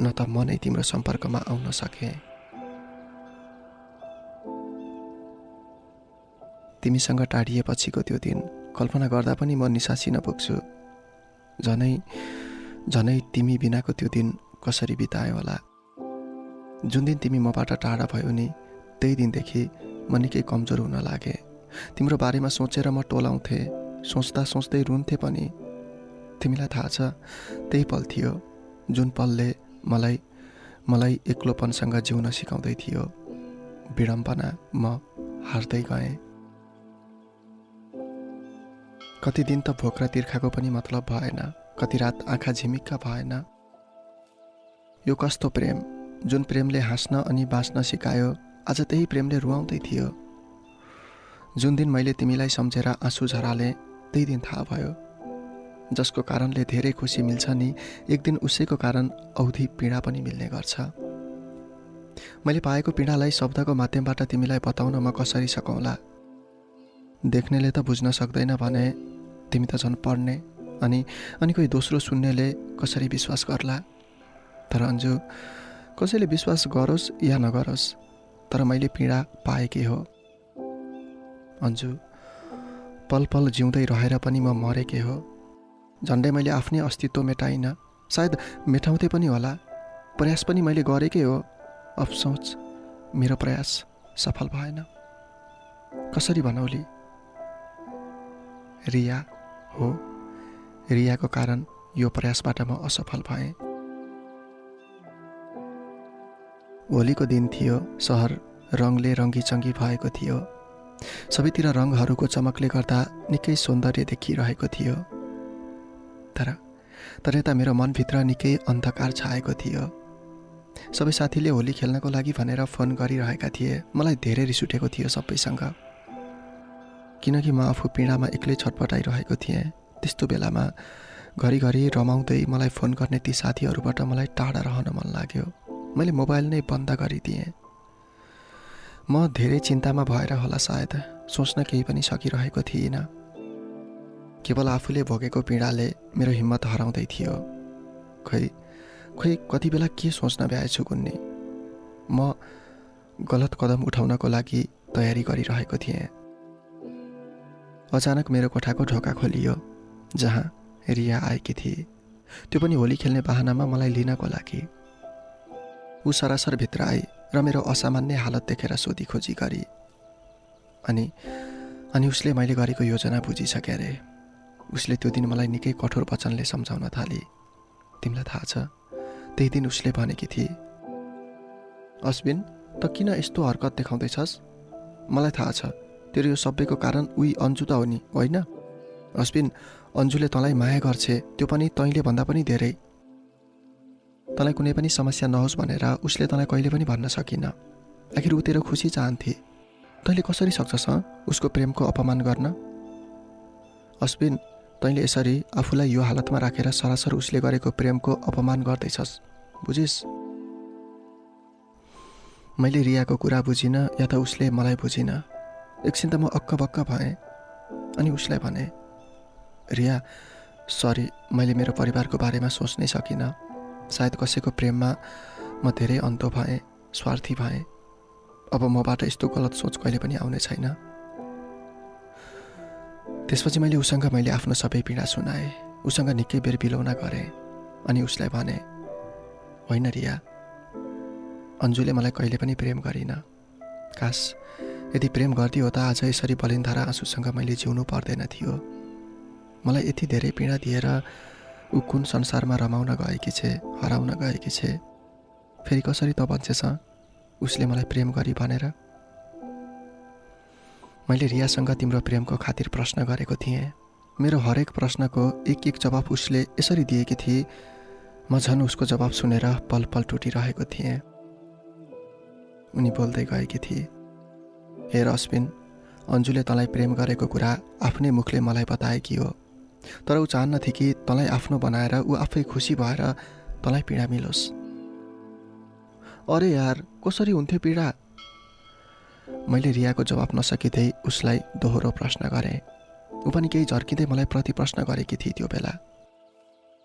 [SPEAKER 1] न त म नै तिम्रो सम्पर्कमा आउन सकेँ। तिमीसँग टाढिएपछिको त्यो दिन कल्पना गर्दा पनि म निसासिन पुग्छु। झनै तिमी बिनाको त्यो दिन कसरी बिताए होला। जुन दिन तिमी मबाट टाढा भयो नि, त्यही दिनदेखि म निकै कमजोर हुन लागे। तिम्रो बारेमा सोचेर म टोलाउँथे, सोच्दा सोच्दै रुन्थे पनि। तिमीलाई थाहा छ, त्यही पल थियो जुन पलले मलाई एक्लोपनसँग जिउन सिकाउँदै थियो। विडम्बना म हार्दै गएँ। कति दिन त भोक र तिर्खाको पनि मतलब भएन। कति रात आँखा झिमिक्क भएन। यो कस्तो प्रेम, जुन प्रेमले हाँस्न अनि बाँच्न सिकायो, आज त्यही प्रेमले रुवाउँदै थियो। जुन दिन मैले तिमीलाई सम्झेर आँसु झराले, त्यही दिन थाहा भयो, जसको कारणले धेरै खुसी मिल्छ नि, एक दिन उसैको कारण औधी पीडा पनि मिल्ने गर्छ। मैले पाएको पीडालाई शब्दको माध्यमबाट तिमीलाई बताउन म कसरी सकौँला। देख्नेले त बुझ्न सक्दैन भने तिमी त झन् पढ्ने अनि कोही दोस्रो सुन्नेले कसरी विश्वास गर्ला। तर अन्जु, कसैले विश्वास गरोस् या नगरोस्, तर मैले पीडा पाएकै हो। अन्जु, पल पल जिउँदै रहेर पनि म मरेकै हो। झन्डै मैले आफ्नै अस्तित्व मेटाइन, सायद मेटाउँदै पनि होला। प्रयास पनि मैले गरेकै हो। अफसोच, मेरो प्रयास सफल भएन। कसरी भनौली? रिया हो, रियाको कारण यो प्रयासबाट म असफल भएँ। होलीको दिन थियो। सहर रङले रङ्गीचङ्गी भएको थियो। सबैतिर रङहरूको चमकले गर्दा निकै सौन्दर्य देखिरहेको थियो। तर यता मेरो मनभित्र निकै अन्धकार छाएको थियो। सबै साथीले होली खेल्नको लागि भनेर फोन गरिरहेका थिए। मलाई धेरै रिस उठेको थियो सबैसँग, किनकि म आफू पीडामा एक्लै छटपटाइरहेको थिएँ। त्यस्तो बेलामा घरिघरि रमाउँदै मलाई फोन गर्ने ती साथीहरूबाट मलाई टाढा रहन मन लाग्यो। मैले मोबाइल नै बन्द गरिदिएँ। म धेरै चिन्तामा भएर होला सायद, सोच्न केही पनि सकिरहेको थिइनँ। केवल आफूले भोगेको पीडाले मेरो हिम्मत हराउँदै थियो। खै कति बेला के सोच्न भ्याएछु कुन्नी। म गलत कदम उठाउनको लागि तयारी गरिरहेको थिएँ। अचानक मेरो कोठाको ढोका खोलियो, जहाँ रिया आएकी थिए। त्यो पनि होली खेल्ने बहानामा मलाई लिनको लागि। ऊ सरासर भित्र आई र मेरो असामान्य हालत देखेर सोधीखोजी गरी। अनि उसले मैले गरेको योजना बुझिसके अरे। उसले त्यो दिन मलाई निकै कठोर वचनले सम्झाउन थाली। तिमीलाई थाहा छ, त्यही दिन उसले भनेकी थिए, अश्विन, त किन यस्तो हरकत देखाउँदैछस्? मलाई थाहा छ तेरो यो सबैको कारण उही अन्जु त हो नि, होइन? अश्विन, अन्जुले तँलाई माया गर्छे, त्यो पनि तैँले भन्दा पनि धेरै। तँलाई कुनै पनि समस्या नहोस् भनेर उसले तँलाई कहिले पनि भन्न सकिन। आखिर ऊ तेरो खुसी चाहन्थे। तैँले कसरी सक्छस् उसको प्रेमको अपमान गर्न? अश्विन, तैँले यसरी आफूलाई यो हालतमा राखेर सरासर उसले गरेको प्रेमको अपमान गर्दैछस्, बुझिस्? मैले रियाको कुरा बुझिन या त उसले मलाई बुझिन। एकछिन त म अक्कबक्क भएँ। अनि उसलाई भने, रिया, सरी, मैले मेरो परिवारको बारेमा सोच्नै सकिनँ। सायद कसैको प्रेममा म धेरै अन्तो भएँ, स्वार्थी भएँ। अब मबाट यस्तो गलत सोच कहिले पनि आउने छैन। त्यसपछि मैले आफ्नो सबै पीडा सुनाएँ। उसँग निकै बेर बिलौना गरेँ। अनि उसलाई भने, होइन रिया, अन्जुले मलाई कहिले पनि प्रेम गरिन। काश यदि प्रेम गर्दियो त आज यसरी बलिन्धारा आँसुसँग मैले जिउनु पर्दैन थियो। मलाई यति धेरै पीडा दिएर ऊ कुन संसारमा रमाउन गएकी छे, हराउन गएकी छे। फेरि कसरी त बन्छेछ? उसले मलाई प्रेम गरी भनेर? मैले रियासँग तिम्रो प्रेमको खातिर प्रश्न गरेको थिएँ। मेरो हरेक प्रश्नको एक एक जवाफ उसले यसरी दिएकी थिए, म झन् उसको जवाफ सुनेर पल पल टुटिरहेको थिएँ। उनी बोल्दै गएकी थिए, हेर अश्विन, अन्जुले तँलाई प्रेम गरेको कुरा आफ्नै मुखले मलाई बताएकी हो, तर ऊ चाहन्नथे कि तँलाई आफ्नो बनाएर ऊ आफै खुसी भएर तँलाई पीडा मिलोस्। अरे यार, कसरी हुन्थ्यो पीडा? मैले रियाको जवाफ नसकिँदै उसलाई दोहोरो प्रश्न गरेँ। ऊ पनि केही झर्किँदै मलाई प्रति प्रश्न गरेकी थिए त्यो बेला।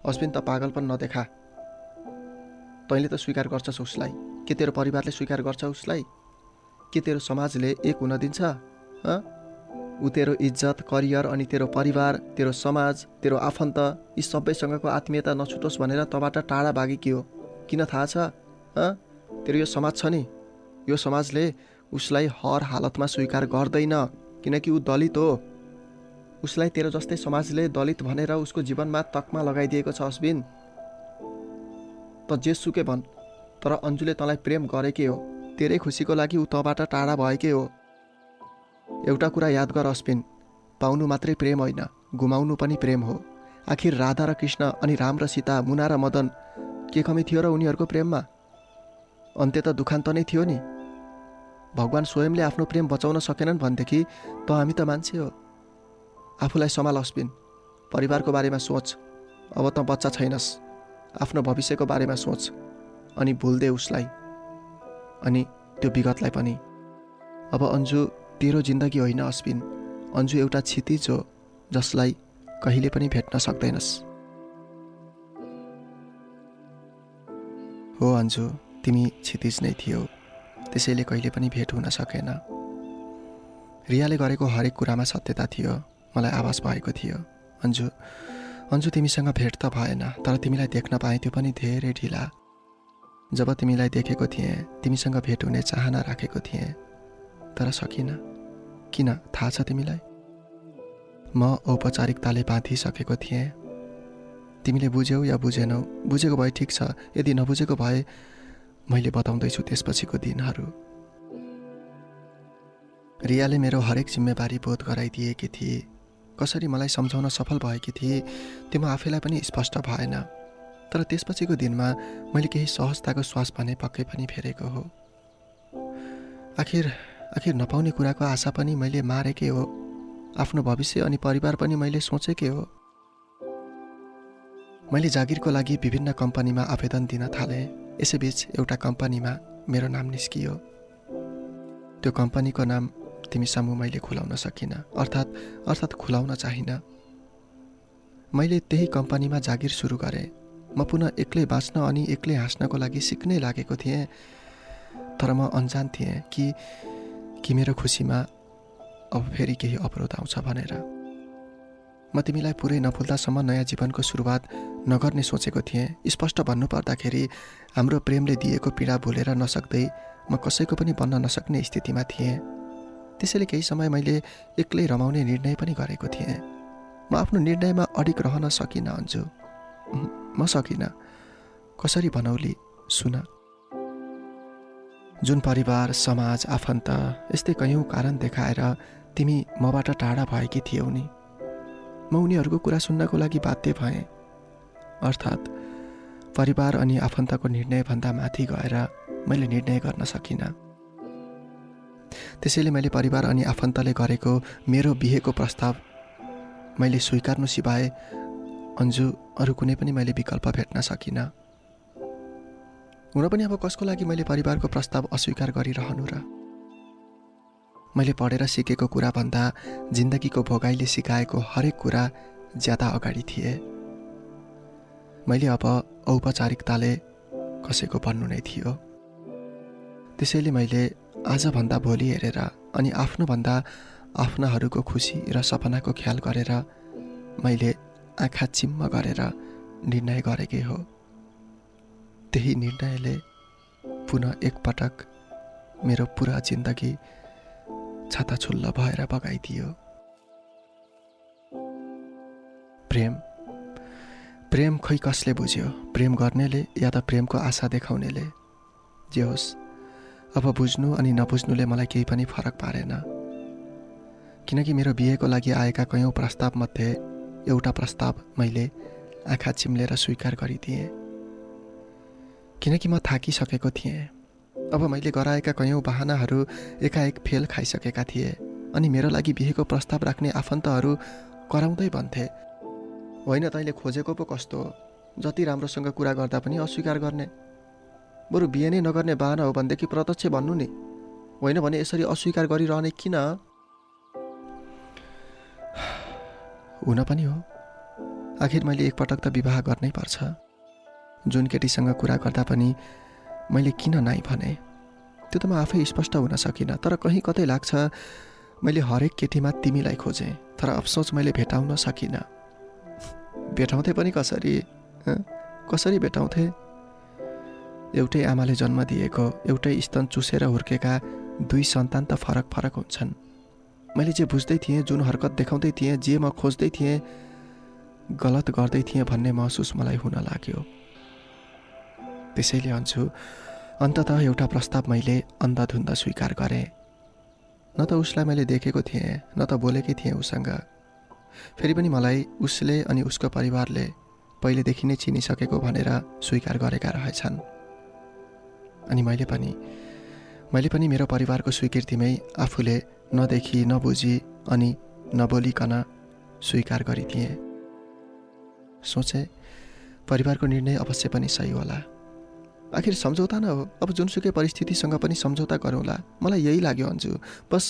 [SPEAKER 1] अश्विन, त पागलपन नदेखा। तैँले त स्वीकार गर्छस् उसलाई, के तेरो परिवारले स्वीकार गर्छ उसलाई? के तेरो समाजले एक हुन दिन्छ? ऊ तेरो इज्जत, करियर अनि तेरो परिवार, तेरो समाज, तेरो आफन्त यी सबैसँगको आत्मीयता नछुटोस् भनेर तँबाट टाढा भागेकी हो। किन थाहा छ? तेरो यो समाज छ नि, यो समाजले उसलाई हर हालतमा स्वीकार गर्दैन, किनकि ऊ दलित हो। उसलाई तेरो जस्तै समाजले दलित भनेर उसको जीवनमा तकमा लगाइदिएको छ अश्विन। त जेसुकै भन्, तर अन्जुले तँलाई प्रेम गरेकै हो। तेरै खुसीको लागि ऊ तँबाट टाढा भएकै हो। एउटा कुरा याद गर अश्विन, पाउनु मात्रै प्रेम होइन, गुमाउनु पनि प्रेम हो। आखिर राधा र कृष्ण अनि राम र सीता, मुना र मदन, के कमी थियो र उनीहरूको प्रेममा? अन्त्य त दुखान्त नै थियो नि। भगवान स्वयंले आफ्नो प्रेम बचाउन सकेनन् भनेदेखि त हामी त मान्छे हो। आफूलाई सम्हाल अश्विन, परिवारको बारेमा सोच। अब त बच्चा छैनस्, आफ्नो भविष्यको बारेमा सोच अनि भुल्दे उसलाई अनि त्यो विगतलाई पनि। अब अन्जु तेरो जिन्दगी होइन अश्विन, अन्जु एउटा क्षितिज हो जसलाई कहिले पनि भेट्न सक्दैनस्। हो अन्जु, तिमी क्षितिज नै थियौ, त्यसैले कहिले पनि भेट हुन सकेन। रियाले गरेको हरेक कुरामा सत्यता थियो, मलाई आभास भएको थियो। अन्जु तिमीसँग भेट त भएन, तर तिमीलाई देख्न पाएँ त्यो पनि धेरै ढिला। जब तिमीलाई देखेको थिएँ तिमीसँग भेट हुने चाहना राखेको थिएँ, तर सकिनँ। किन थाहा छ तिमीलाई? म औपचारिकताले बाँधिसकेको थिएँ। तिमीले बुझ्यौ या बुझेनौ, बुझेको भए ठिक छ, यदि नबुझेको भए मैले बताउँदैछु त्यसपछिको दिनहरू। रियाले मेरो हरेक जिम्मेवारी बोध गराइदिएकी थिए। कसरी मलाई सम्झाउन सफल भएकी थिए त्यो म आफैलाई पनि स्पष्ट भएन, तर त्यसपछिको दिनमा मैले केही सहजताको श्वास भने पक्कै पनि फेरेको हो। आखिर नपाउने कुराको आशा पनि मैले मारेकै हो, आफ्नो भविष्य अनि परिवार पनि मैले सोचेकै हो। मैले जागिरको लागि विभिन्न कम्पनीमा आवेदन दिन थालेँ। यसैबीच एउटा कम्पनीमा मेरो नाम निस्कियो। त्यो कम्पनीको नाम तिमी समूह मैले खुलाउन सकिनँ, अर्थात् खुलाउन चाहिनँ। मैले त्यही कम्पनीमा जागिर सुरु गरेँ। म पुनः एक्लै बाँच्न अनि एक्लै हाँस्नको लागि सिक्नै लागेको थिएँ, तर म अन्जान थिएँ कि मेरो खुसीमा अब फेरि केही अवरोध आउँछ भनेर। म तिमीलाई पुरै नभुल्दासम्म नयाँ जीवनको सुरुवात नगर्ने सोचेको थिएँ। स्पष्ट भन्नुपर्दाखेरि हाम्रो प्रेमले दिएको पीडा भुलेर नसक्दै म कसैको पनि बन्न नसक्ने स्थितिमा थिएँ। त्यसैले केही समय मैले एक्लै रमाउने निर्णय पनि गरेको थिएँ। म आफ्नो निर्णयमा अडिग रहन सकिनँ अन्जु, म सकिनँ। कसरी बनौली सुन। जुन परिवार, समाज, आफन्त यस्तै कयौँ कारण देखाएर तिमी मबाट टाढा भएकी थियौ नि, म उनीहरूको कुरा सुन्नको लागि बाध्य भएँ। अर्थात् परिवार अनि आफन्तको निर्णयभन्दा माथि गएर मैले निर्णय गर्न सकिनँ। त्यसैले मैले परिवार अनि आफन्तले गरेको मेरो बिहेको प्रस्ताव मैले स्वीकार्नु सिवाय अन्जु अरू कुनै पनि मैले विकल्प भेट्न सकिनँ। हुन पनि अब कसको लागि मैले परिवारको प्रस्ताव अस्वीकार गरिरहनु र? मैले पढेर सिकेको कुरा भन्दा जिन्दगीको भोगाइले सिकाएको हरेक कुरा ज्यादा अगाडि थिए। मैले अब औपचारिकताले कसैको बन्नु नै थियो। त्यसैले मैले आजभन्दा भोलि हेरेर अनि आफ्नोभन्दा आफ्नाहरूको खुसी र सपनाको ख्याल गरेर मैले आँखा चिम्म गरेर निर्णय गरेकै हो। त्यही निर्णयले पुनः एकपटक मेरो पुरा जिन्दगी छाताछुल्ल भएर बगाइदियो। प्रेम खै कसले बुझ्यो? प्रेम गर्नेले या त प्रेमको आशा देखाउनेले? जे होस्, अब बुझ्नु अनि नबुझ्नुले मलाई केही पनि फरक पारेन, किनकि मेरो बिहेको लागि आएका कयौँ प्रस्तावमध्ये एउटा प्रस्ताव मैले आँखा चिम्लेर स्वीकार गरिदिएँ, किनकि म थाकिसकेको थिएँ। अब मैले गराएका कयौँ बहानाहरू एकाएक फेल खाइसकेका थिए अनि मेरो लागि बिहेको प्रस्ताव राख्ने आफन्तहरू कराउँदै भन्थे, होइन तैँले खोजेको पो कस्तो हो, जति राम्रोसँग कुरा गर्दा पनि अस्वीकार गर्ने, बरु बिहे नै नगर्ने बाहना हो भनेदेखि प्रत्यक्ष भन्नु नि, होइन भने यसरी अस्वीकार गरिरहने किन? हुन पनि हो, आखिर मैले एकपटक त विवाह गर्नै पर्छ। जुन केटीसँग कुरा गर्दा पनि मैले किन नाइ भने त्यो त म आफै स्पष्ट हुन सकिनँ, तर कहीँ कतै लाग्छ मैले हरेक केटीमा तिमीलाई खोजेँ, तर अफसोच मैले भेटाउन सकिनँ। भेटाउँथे पनि कसरी, कसरी भेटाउँथे? एउटै आमाले जन्म दिएको, एउटै स्तन चुसेर हुर्केका दुई सन्तान त फरक फरक हुन्छन्। मैले जे बुझ्दै थिएँ, जुन हरकत देखाउँदै थिएँ, जे म खोज्दै थिएँ, गलत गर्दै थिएँ भन्ने महसुस मलाई हुन लाग्यो। त्यसैले अन्छु अन्ततः एउटा प्रस्ताव मैले अन्धधुन्ध स्वीकार गरेँ। न त उसलाई मैले देखेको थिएँ, न त बोलेकै थिएँ उसँग। फेरि पनि मलाई उसले अनि उसको परिवारले पहिलेदेखि नै चिनिसकेको भनेर स्वीकार गरेका रहेछन्। अनि मैले पनि मेरो परिवारको स्वीकृतिमै आफूले नदेखी नबुझी अनि नबोलिकन स्वीकार गरिदिएँ। सोचे परिवारको निर्णय अवश्य पनि सही होला, आखिर सम्झौता न हो, अब जुनसुकै परिस्थितिसँग पनि सम्झौता गरौँला, मलाई यही लाग्यो अन्जु। बस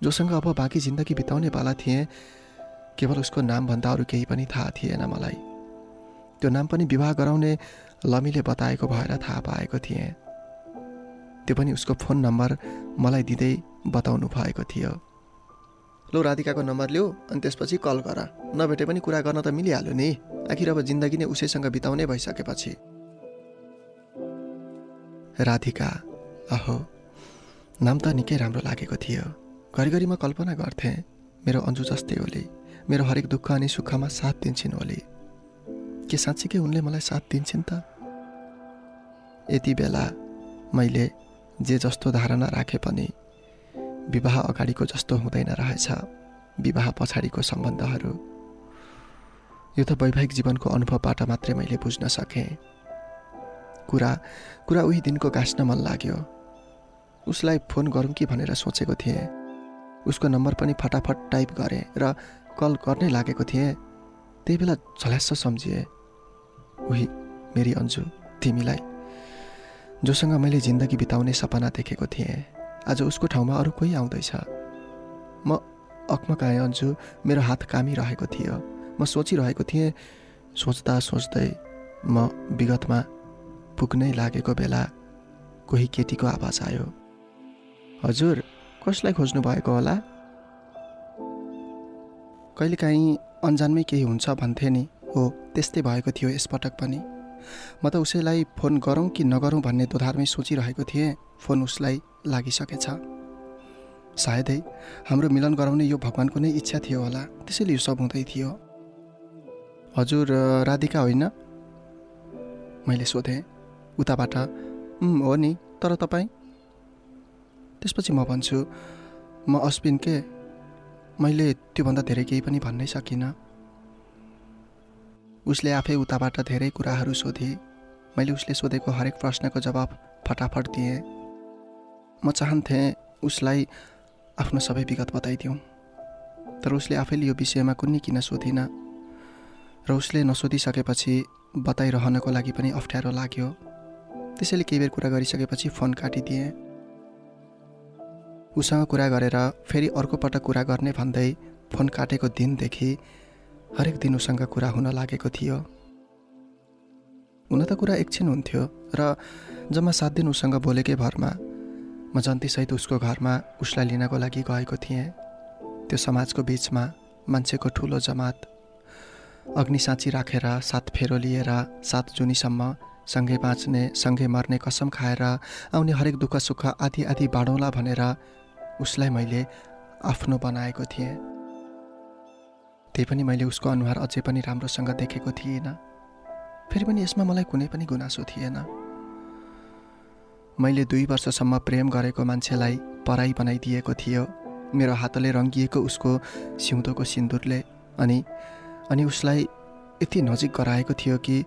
[SPEAKER 1] जोसँग अब बाँकी जिन्दगी बिताउने बाला थिएँ, केवल उसको नामभन्दा अरू केही पनि थाहा थिएन मलाई। त्यो नाम पनि विवाह गराउने लमीले बताएको भएर थाहा पाएको थिएँ। त्यो पनि उसको फोन नम्बर मलाई दिँदै बताउनु भएको थियो। लो राधिकाको नम्बर लिऊ अनि त्यसपछि कल गर, नभेटे पनि कुरा गर्न त मिलिहाल्यो नि, आखिर अब जिन्दगी नै उसैसँग बिताउने भइसकेपछि। राधिका, अहो नाम त निकै राम्रो लागेको थियो। घरिघरि म कल्पना गर्थेँ मेरो अन्जु जस्तै होली, मेरो हरेक दुःख अनि सुखमा साथ दिन्छन् होली। के साँच्चीकै उनले मलाई साथ दिन्छन् त? यति बेला मैले जे जस्तो धारणा राखे पनि विवाह अगाडिको जस्तो हुँदैन रहेछ विवाह पछाडिको सम्बन्धहरू। यो त वैवाहिक जीवनको अनुभवबाट मात्रै मैले बुझ्न सकेँ। कुरा उही दिनको गाँस्न मन लाग्यो। उसलाई फोन गरौँ कि भनेर सोचेको थिएँ। उसको नम्बर पनि फटाफट टाइप गरेँ र कल गर्नै लागेको थिएँ। त्यही बेला झल्यास्स सम्झिएँ, उही मेरी अन्जु, तिमीलाई, जोसँग मैले जिन्दगी बिताउने सपना देखेको थिएँ। आज उसको ठाउँमा अरू कोही आउँदैछ। म अकमकाएँ अन्जु, मेरो हात कामिरहेको थियो। म सोचिरहेको थिएँ, सोच्दा सोच्दै म विगतमा पुग्नै लागेको बेला कोही केटीको आवाज आयो। हजुर, कसलाई खोज्नु भएको होला? कहिलेकाहीँ अन्जानमै केही हुन्छ भन्थे नि, हो त्यस्तै भएको थियो यसपटक पनि। म त उसैलाई फोन गरौँ कि नगरौँ भन्ने दोधारमै सोचिरहेको थिएँ। फोन उसलाई लागिसकेछ। सायदै हाम्रो मिलन गराउने यो भगवानको नै इच्छा थियो होला, त्यसैले यो सब हुँदै थियो। हजुर राधिका होइन? मैले सोधेँ उताबाट। हो नि, तर तपाईँ? त्यसपछि म भन्छु, म अश्विन के। मैले त्योभन्दा धेरै केही पनि भन्नै सकिनँ। उसले आफै उताबाट धेरै कुराहरू सोधे। मैले उसले सोधेको हरेक प्रश्नको जवाब फटाफट दिएँ। म चाहन्थेँ उसलाई आफ्नो सबै विगत बताइदिउँ, तर उसले आफैले यो विषयमा कुन्नी किन सोधिन र उसले नसोधिसकेपछि बताइरहनको लागि पनि अप्ठ्यारो लाग्यो। त्यसैले केही बेर कुरा गरिसकेपछि फोन काटिदिएँ। उसँग कुरा गरेर फेरि अर्को पटक कुरा गर्ने भन्दै फोन काटेको दिनदेखि हरेक दिन उसँग कुरा हुन लागेको थियो। हुन त कुरा एकछिन हुन्थ्यो र जम्मा 7 दिन उसँग बोलेकै भरमा म जन्तीसहित उसको घरमा उसलाई लिनको लागि गएको थिएँ। त्यो समाजको बीचमा मान्छेको ठुलो जमात, अग्निसाँची राखेर 7 फेरो लिएर 7 जुनीसम्म सँगै बाँच्ने, सँगै मर्ने कसम खाएर आउने हरेक दुःख सुख आधी आधी बाँडौँला भनेर उसलाई मैले आफ्नो बनाएको थिएँ। त्यही पनि मैले उसको अनुहार अझै पनि राम्रोसँग देखेको थिइनँ। फेरि पनि यसमा मलाई कुनै पनि गुनासो थिएन। मैले 2 वर्षसम्म प्रेम गरेको मान्छेलाई पराई बनाइदिएको थियो मेरो हातले रङ्गिएको उसको सिउँदोको सिन्दुरले। अनि उसलाई यति नजिक गराएको थियो कि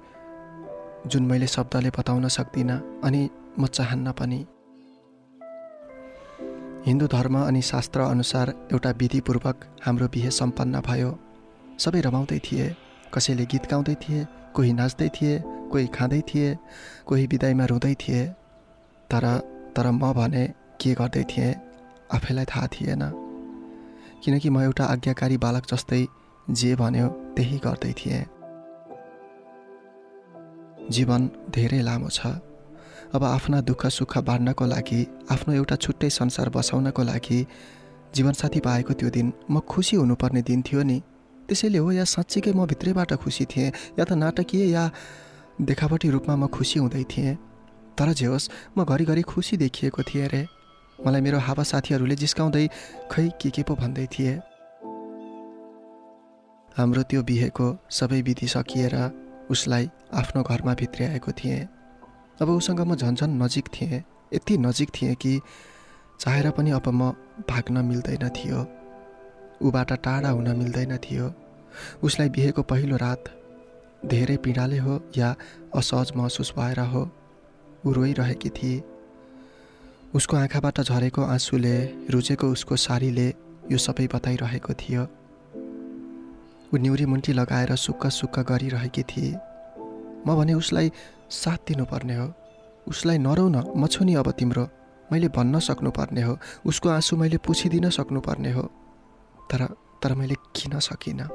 [SPEAKER 1] जुन मैले शब्दले बताउन सक्दिनँ अनि म चाहन्न पनि। हिन्दू धर्म अनि शास्त्र अनुसार एउटा विधिपूर्वक हाम्रो बिहे सम्पन्न भयो। सबै रमाउँदै थिए, कसैले गीत गाउँदै थिए, कोही नाच्दै थिए, कोही खाँदै थिए, कोही बिदाईमा रुँदै थिए। तर म भने के गर्दै थिएँ आफैलाई थाहा थिएन, किनकि म एउटा आज्ञाकारी बालक जस्तै जे भन्यो त्यही गर्दै थिएँ। जीवन धेरै लामो छ। अब आफ्ना दुःख सुख बाँड्नको लागि, आफ्नो एउटा छुट्टै संसार बसाउनको लागि जीवनसाथी पाएको त्यो दिन म खुसी हुनुपर्ने दिन थियो नि। त्यसैले हो या साँच्चीकै म भित्रैबाट खुसी थिएँ, या त नाटकीय या देखावटी रूपमा म खुसी हुँदै थिएँ। तर जे होस्, म घरिघरि खुसी देखिएको थिएँ रे। मलाई मेरो हावा साथीहरूले जिस्काउँदै खै के पो भन्दै थिए। हाम्रो त्यो बिहेको सबै विधि सकिएर उसलाई आफ्नो घरमा भित्र्याएको थिएँ। अब उसँग म झन्झन नजिक थिएँ, यति नजिक थिएँ कि चाहेर पनि अब म भाग्न मिल्दैन थियो, ऊबाट टाढा हुन मिल्दैन थियो। उसलाई बिहेको पहिलो रात धेरै पीडाले हो या असहज महसुस भएर हो, ऊ रोइरहेकी थिए। उसको आँखाबाट झरेको आँसुले, रुचेको उसको सारीले यो सबै बताइरहेको थियो। ऊ निउरी मुन्टी लगाएर सुक्क सुक्क गरिरहेकी थिए। म भने उसलाई साथ दिनुपर्ने हो। उसलाई नरौ न, म छु नि अब तिम्रो, मैले भन्न सक्नुपर्ने हो। उसको आँसु मैले पुछिदिन सक्नुपर्ने हो। तर मैले किन सकिनँ।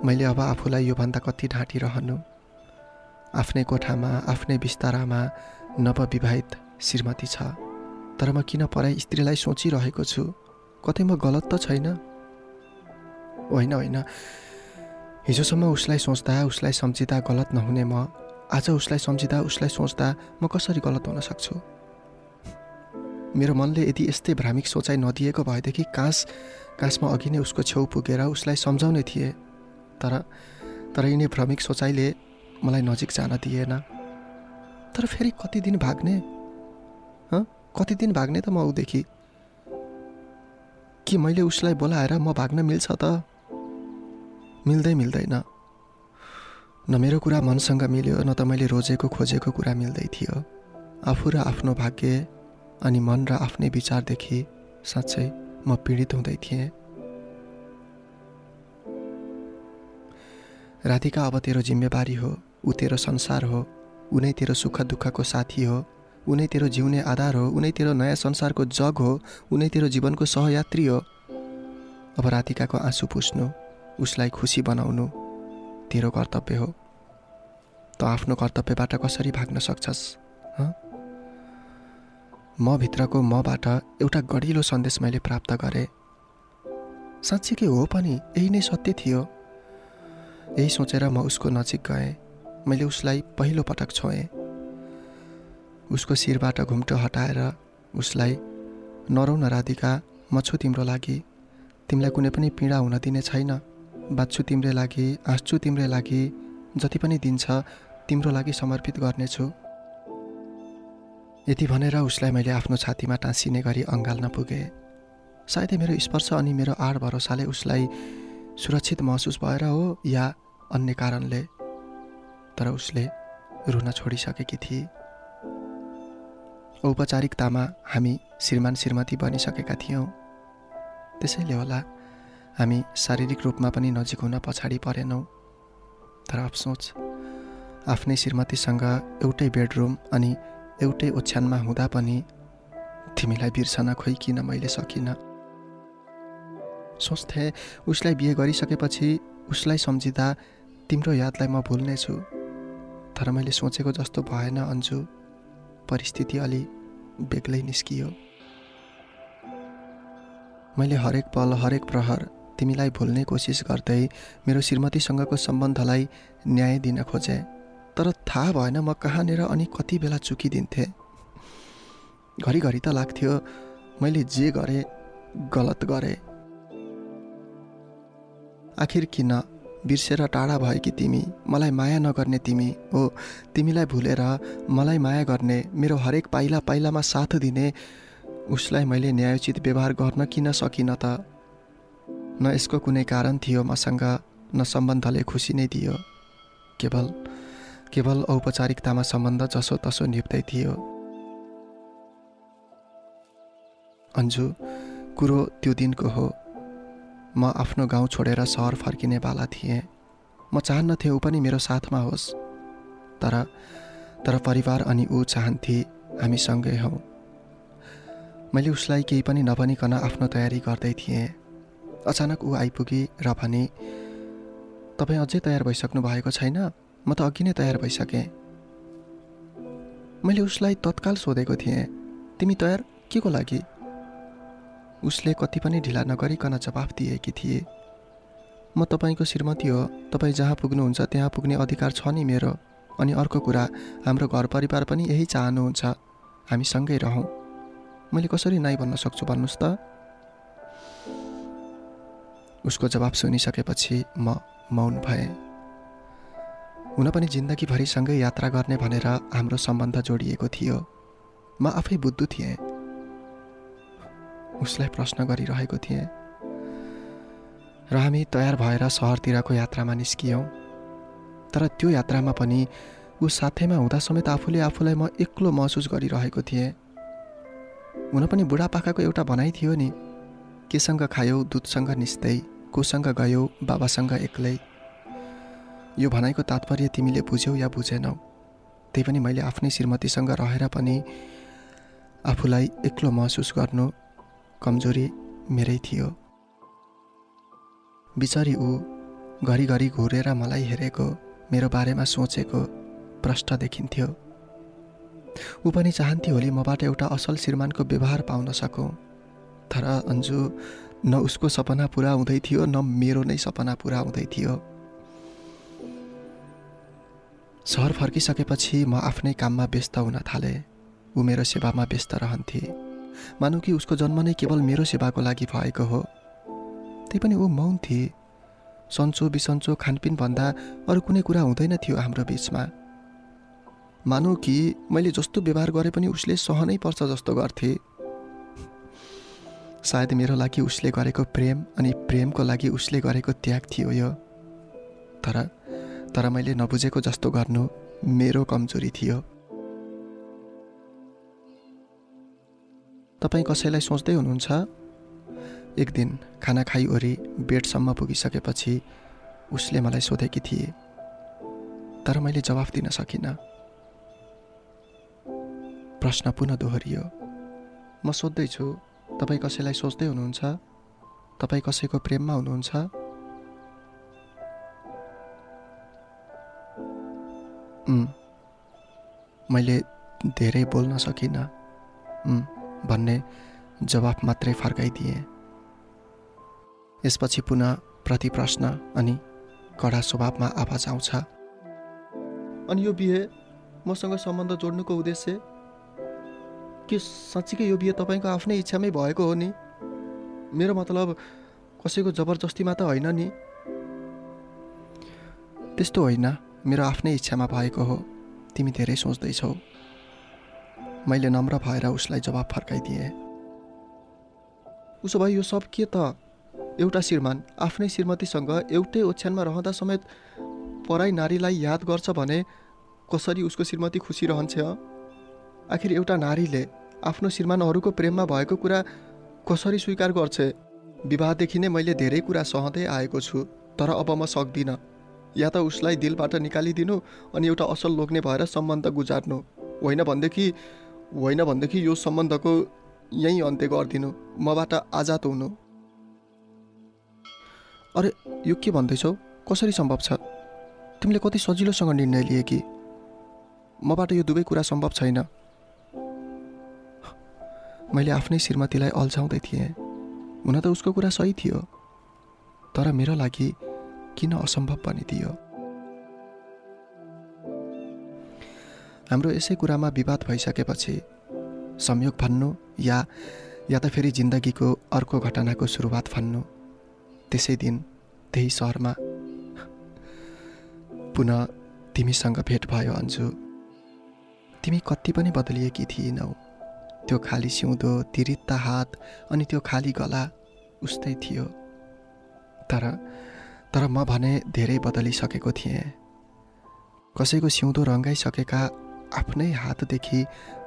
[SPEAKER 1] मैले अब आफूलाई योभन्दा कति ढाँटिरहनु। आफ्नै कोठामा, आफ्नै बिस्तारामा नवविवाहित श्रीमती छ, तर म किन पराई स्त्रीलाई सोचिरहेको छु? कतै म गलत त छैन? होइन, हिजोसम्म उसलाई सोच्दा, उसलाई सम्झिँदा गलत नहुने म आज उसलाई सम्झिँदा, उसलाई सोच्दा म कसरी गलत हुन सक्छु? मेरो मनले यदि यस्तै भ्रामिक सोचाइ नदिएको भएदेखि काश म अघि नै उसको छेउ पुगेर उसलाई सम्झाउने थिएँ। तर यिनै भ्रमिक सोचाइले मलाई नजिक जान दिएन। तर फेरि कति दिन भाग्ने त म उदेखि? कि मैले उसलाई बोलाएर म भाग्न मिल्छ त? मिल्दैन। न मेरो कुरा मनसँग मिल्यो, न त मैले रोजेको खोजेको कुरा मिल्दै थियो। आफू र आफ्नो भाग्य अनि मन र आफ्नै विचारदेखि साँच्चै म पीडित हुँदै थिएँ। राधिका, अब तेरो जिम्मेवारी हो, ऊ तेरो संसार हो, ऊ नै तेरो सुख दुःखको साथी हो, ऊ नै तेरो जिउने आधार हो, ऊ नै तेरो नयाँ संसारको जग हो, ऊ नै तेरो जीवनको सहयात्री हो। अब राधिकाको आँसु पुस्नु, उसलाई खुसी बनाउनु तेरो कर्तव्य हो। त आफ्नो कर्तव्यबाट कसरी भाग्न सक्छस्? म भित्रको मबाट एउटा गढिलो सन्देश मैले प्राप्त गरेँ। साँच्चीकै हो पनि, यही नै सत्य थियो। यही सोचेर म उसको नजिक गएँ। मैले उसलाई पहिलो पटक छोएँ। उसको शिरबाट घुम्टो हटाएर उसलाई, नरौ न राधिका, म छु तिम्रो लागि, तिमीलाई कुनै पनि पीडा हुन दिने छैन। बाँच्छु तिम्रै लागि, हाँस्छु तिम्रै लागि, जति पनि दिन्छ तिम्रो लागि समर्पित गर्नेछु। यति भनेर उसलाई मैले आफ्नो छातीमा टाँसिने गरी अँगाल्न पुगेँ। सायदै मेरो स्पर्श अनि मेरो आड भरोसाले उसलाई सुरक्षित महसुस भएर हो या अन्य कारणले, तर उसले रुन छोडिसकेकी थिए। औपचारिकतामा हामी श्रीमान श्रीमती बनिसकेका थियौँ। त्यसैले होला हामी शारीरिक रूपमा पनि नजिक हुन पछाडि परेनौँ। तर अफसोच, आफ्नै श्रीमतीसँग एउटै बेडरुम अनि एउटै ओछ्यानमा हुँदा पनि तिमीलाई बिर्सन खोइ किन मैले सकिनँ। सोच्थेँ उसलाई बिहे गरिसकेपछि उसलाई सम्झिँदा तिम्रो यादलाई म भुल्नेछु। तर मैले सोचेको जस्तो भएन अन्जु। परिस्थिति अलि बेग्लै निस्कियो। मैले हरेक पल, हरेक प्रहर तिमीलाई भुल्ने कोसिस गर्दै मेरो श्रीमतीसँगको सम्बन्धलाई न्याय दिन खोजेँ। तर थाहा भएन म कहाँनिर अनि कति बेला चुकिदिन्थेँ। घरिघरि त लाग्थ्यो मैले जे गरेँ गलत गरेँ। आखिर किन बिर्सेर टाढा भएकी तिमी, मलाई माया नगर्ने तिमी, ओ तिमीलाई भुलेर मलाई माया गर्ने, मेरो हरेक पाइला पाइलामा साथ दिने उसलाई मैले न्यायोचित व्यवहार गर्न किन सकिनँ त? न यसको कुनै कारण थियो मसँग, न सम्बन्धले खुसी नै दियो। केवल औपचारिकतामा सम्बन्ध जसो तसो निप्दै थियो। अन्जु, कुरो त्यो दिनको हो। म आफ्नो गाउँ छोडेर सहर फर्किने बाला थिएँ। म चाहन्नथेँ ऊ पनि मेरो साथमा होस्, तर परिवार अनि ऊ चाहन्थे हामी सँगै हौँ। मैले उसलाई केही पनि नभनिकन आफ्नो तयारी गर्दै थिएँ। अचानक ऊ आइपुगी र भने, तपाईँ अझै तयार भइसक्नु भएको छैन? म त अघि नै तयार भइसकेँ। मैले उसलाई तत्काल सोधेको थिएँ, तिमी तयार के को लागि? उसले कति पनि ढिला नगरिकन जवाफ दिएकी थिए, म तपाईँको श्रीमती हो। तपाईँ जहाँ पुग्नुहुन्छ त्यहाँ पुग्ने अधिकार छ नि मेरो। अनि अर्को कुरा, हाम्रो घर परिवार पनि यही चाहनुहुन्छ, हामी सँगै रहौँ। मैले कसरी नाइ भन्न सक्छु भन्नुहोस् त? उसको जवाब सुनिसकेपछि म मौन भएँ। हुन पनि जिन्दगीभरि सँगै यात्रा गर्ने भनेर हाम्रो सम्बन्ध जोडिएको थियो। म आफै बुद्धु थिएँ। उसलाई प्रश्न गरिरहेको थिएँ र हामी तयार भएर सहरतिरको यात्रामा निस्कियौँ। तर त्यो यात्रामा पनि ऊ साथैमा हुँदा समेत आफूलाई म एक्लो महसुस गरिरहेको थिएँ। हुन पनि बुढापाकाको एउटा भनाइ थियो नि, केसँग खायौ दुधसँग निस्दै, कोसँग गयौ बाबासँग एक्लै। यो भनाइको तात्पर्य तिमीले बुझ्यौ या बुझेनौ, त्यही पनि मैले आफ्नै श्रीमतीसँग रहेर पनि आफूलाई एक्लो महसुस गर्नु कमजोरी मेरै थियो। बिचारी ऊ घरिघरि घुरेर मलाई हेरेको, मेरो बारेमा सोचेको प्रष्ट देखिन्थ्यो। ऊ पनि चाहन्थ्यो होली मबाट एउटा असल श्रीमानको व्यवहार पाउन सकौँ। तर अन्जु, न उसको सपना पुरा हुँदै थियो, न मेरो नै सपना पुरा हुँदै थियो। सहर फर्किसकेपछि म आफ्नै काममा व्यस्त हुन थालेँ। ऊ मेरो सेवामा व्यस्त रहन्थे। मानौ कि उसको जन्म नै केवल मेरो सेवाको लागि भएको हो। त्यही पनि ऊ मौन थिए। सन्चो बिसन्चो खानपिन भन्दा अरू कुनै कुरा हुँदैन थियो हाम्रो बिचमा। मानौ कि मैले जस्तो व्यवहार गरे पनि उसले सहनै पर्छ जस्तो गर्थे। सायद मेरो लागि उसले गरेको प्रेम अनि प्रेमको लागि उसले गरेको त्याग थियो यो। तर मैले नबुझेको जस्तो गर्नु मेरो कमजोरी थियो। तपाईँ कसैलाई सोच्दै हुनुहुन्छ? एक दिन खाना खाइओरी बेडसम्म पुगिसकेपछि उसले मलाई सोधेकी थिए, तर मैले जवाफ दिन सकिनँ। प्रश्न पुनः दोहोरियो। म सोध्दैछु, तपाईँ कसैलाई सोच्दै हुनुहुन्छ? तपाईँ कसैको प्रेममा हुनुहुन्छ? मैले धेरै बोल्न सकिनँ। भन्ने जवाफ मात्रै फर्काइदिएँ। यसपछि पुनः प्रति प्रश्न अनि कडा स्वभावमा आवाज आउँछ, अनि यो बिहे मसँग सम्बन्ध जोड्नुको उद्देश्य के साँच्चीकै यो बिहे तपाईँको आफ्नै इच्छामै भएको हो नि? मेरो मतलब कसैको जबरजस्तीमा त होइन नि? त्यस्तो होइन, मेरो आफ्नै इच्छामा भएको हो। तिमी धेरै सोच्दैछौ। मैले नम्र भएर उसलाई जवाब फर्काइदिएँ। उसो भए यो सब के त? एउटा श्रीमान आफ्नै श्रीमतीसँग एउटै ओछ्यानमा रहँदा समेत पराई नारीलाई याद गर्छ भने कसरी उसको श्रीमती खुसी रहन्छ? आखिर एउटा नारीले आफ्नो श्रीमान अरूको प्रेममा भएको कुरा कसरी स्वीकार गर्छ? विवाहदेखि नै मैले धेरै कुरा सहँदै आएको छु, तर अब म सक्दिनँ। या त उसलाई दिलबाट निकालिदिनु अनि एउटा असल लोग्ने भएर सम्बन्ध गुजार्नु, होइन भनेदेखि यो सम्बन्धको यहीँ अन्त्य गरिदिनु, मबाट आजाद हुनु। अरे यो के भन्दैछौ? कसरी सम्भव छ? तिमीले कति सजिलोसँग निर्णय लिए कि? मबाट यो दुवै कुरा सम्भव छैन। मैले आफ्नै श्रीमतीलाई अल्झाउँदै थिएँ। हुन त उसको कुरा सही थियो, तर मेरो लागि किन असम्भव बनिदियो? हाम्रो यसै कुरामा विवाद भइसकेपछि संयोग भन्नु या त फेरि जिन्दगीको अर्को घटनाको सुरुवात भन्नु, त्यसै दिन त्यही सहरमा पुनः तिमीसँग भेट भयो अन्जु। तिमी कति पनि बदलिएकी थिएनौ। त्यो खाली सिउँदो, ती रित्ता हात अनि त्यो खाली गला उस्तै थियो। तर म भने धेरै बदलिसकेको थिएँ। कसैको सिउँदो रङ्गाइसकेका आफ्नै हातदेखि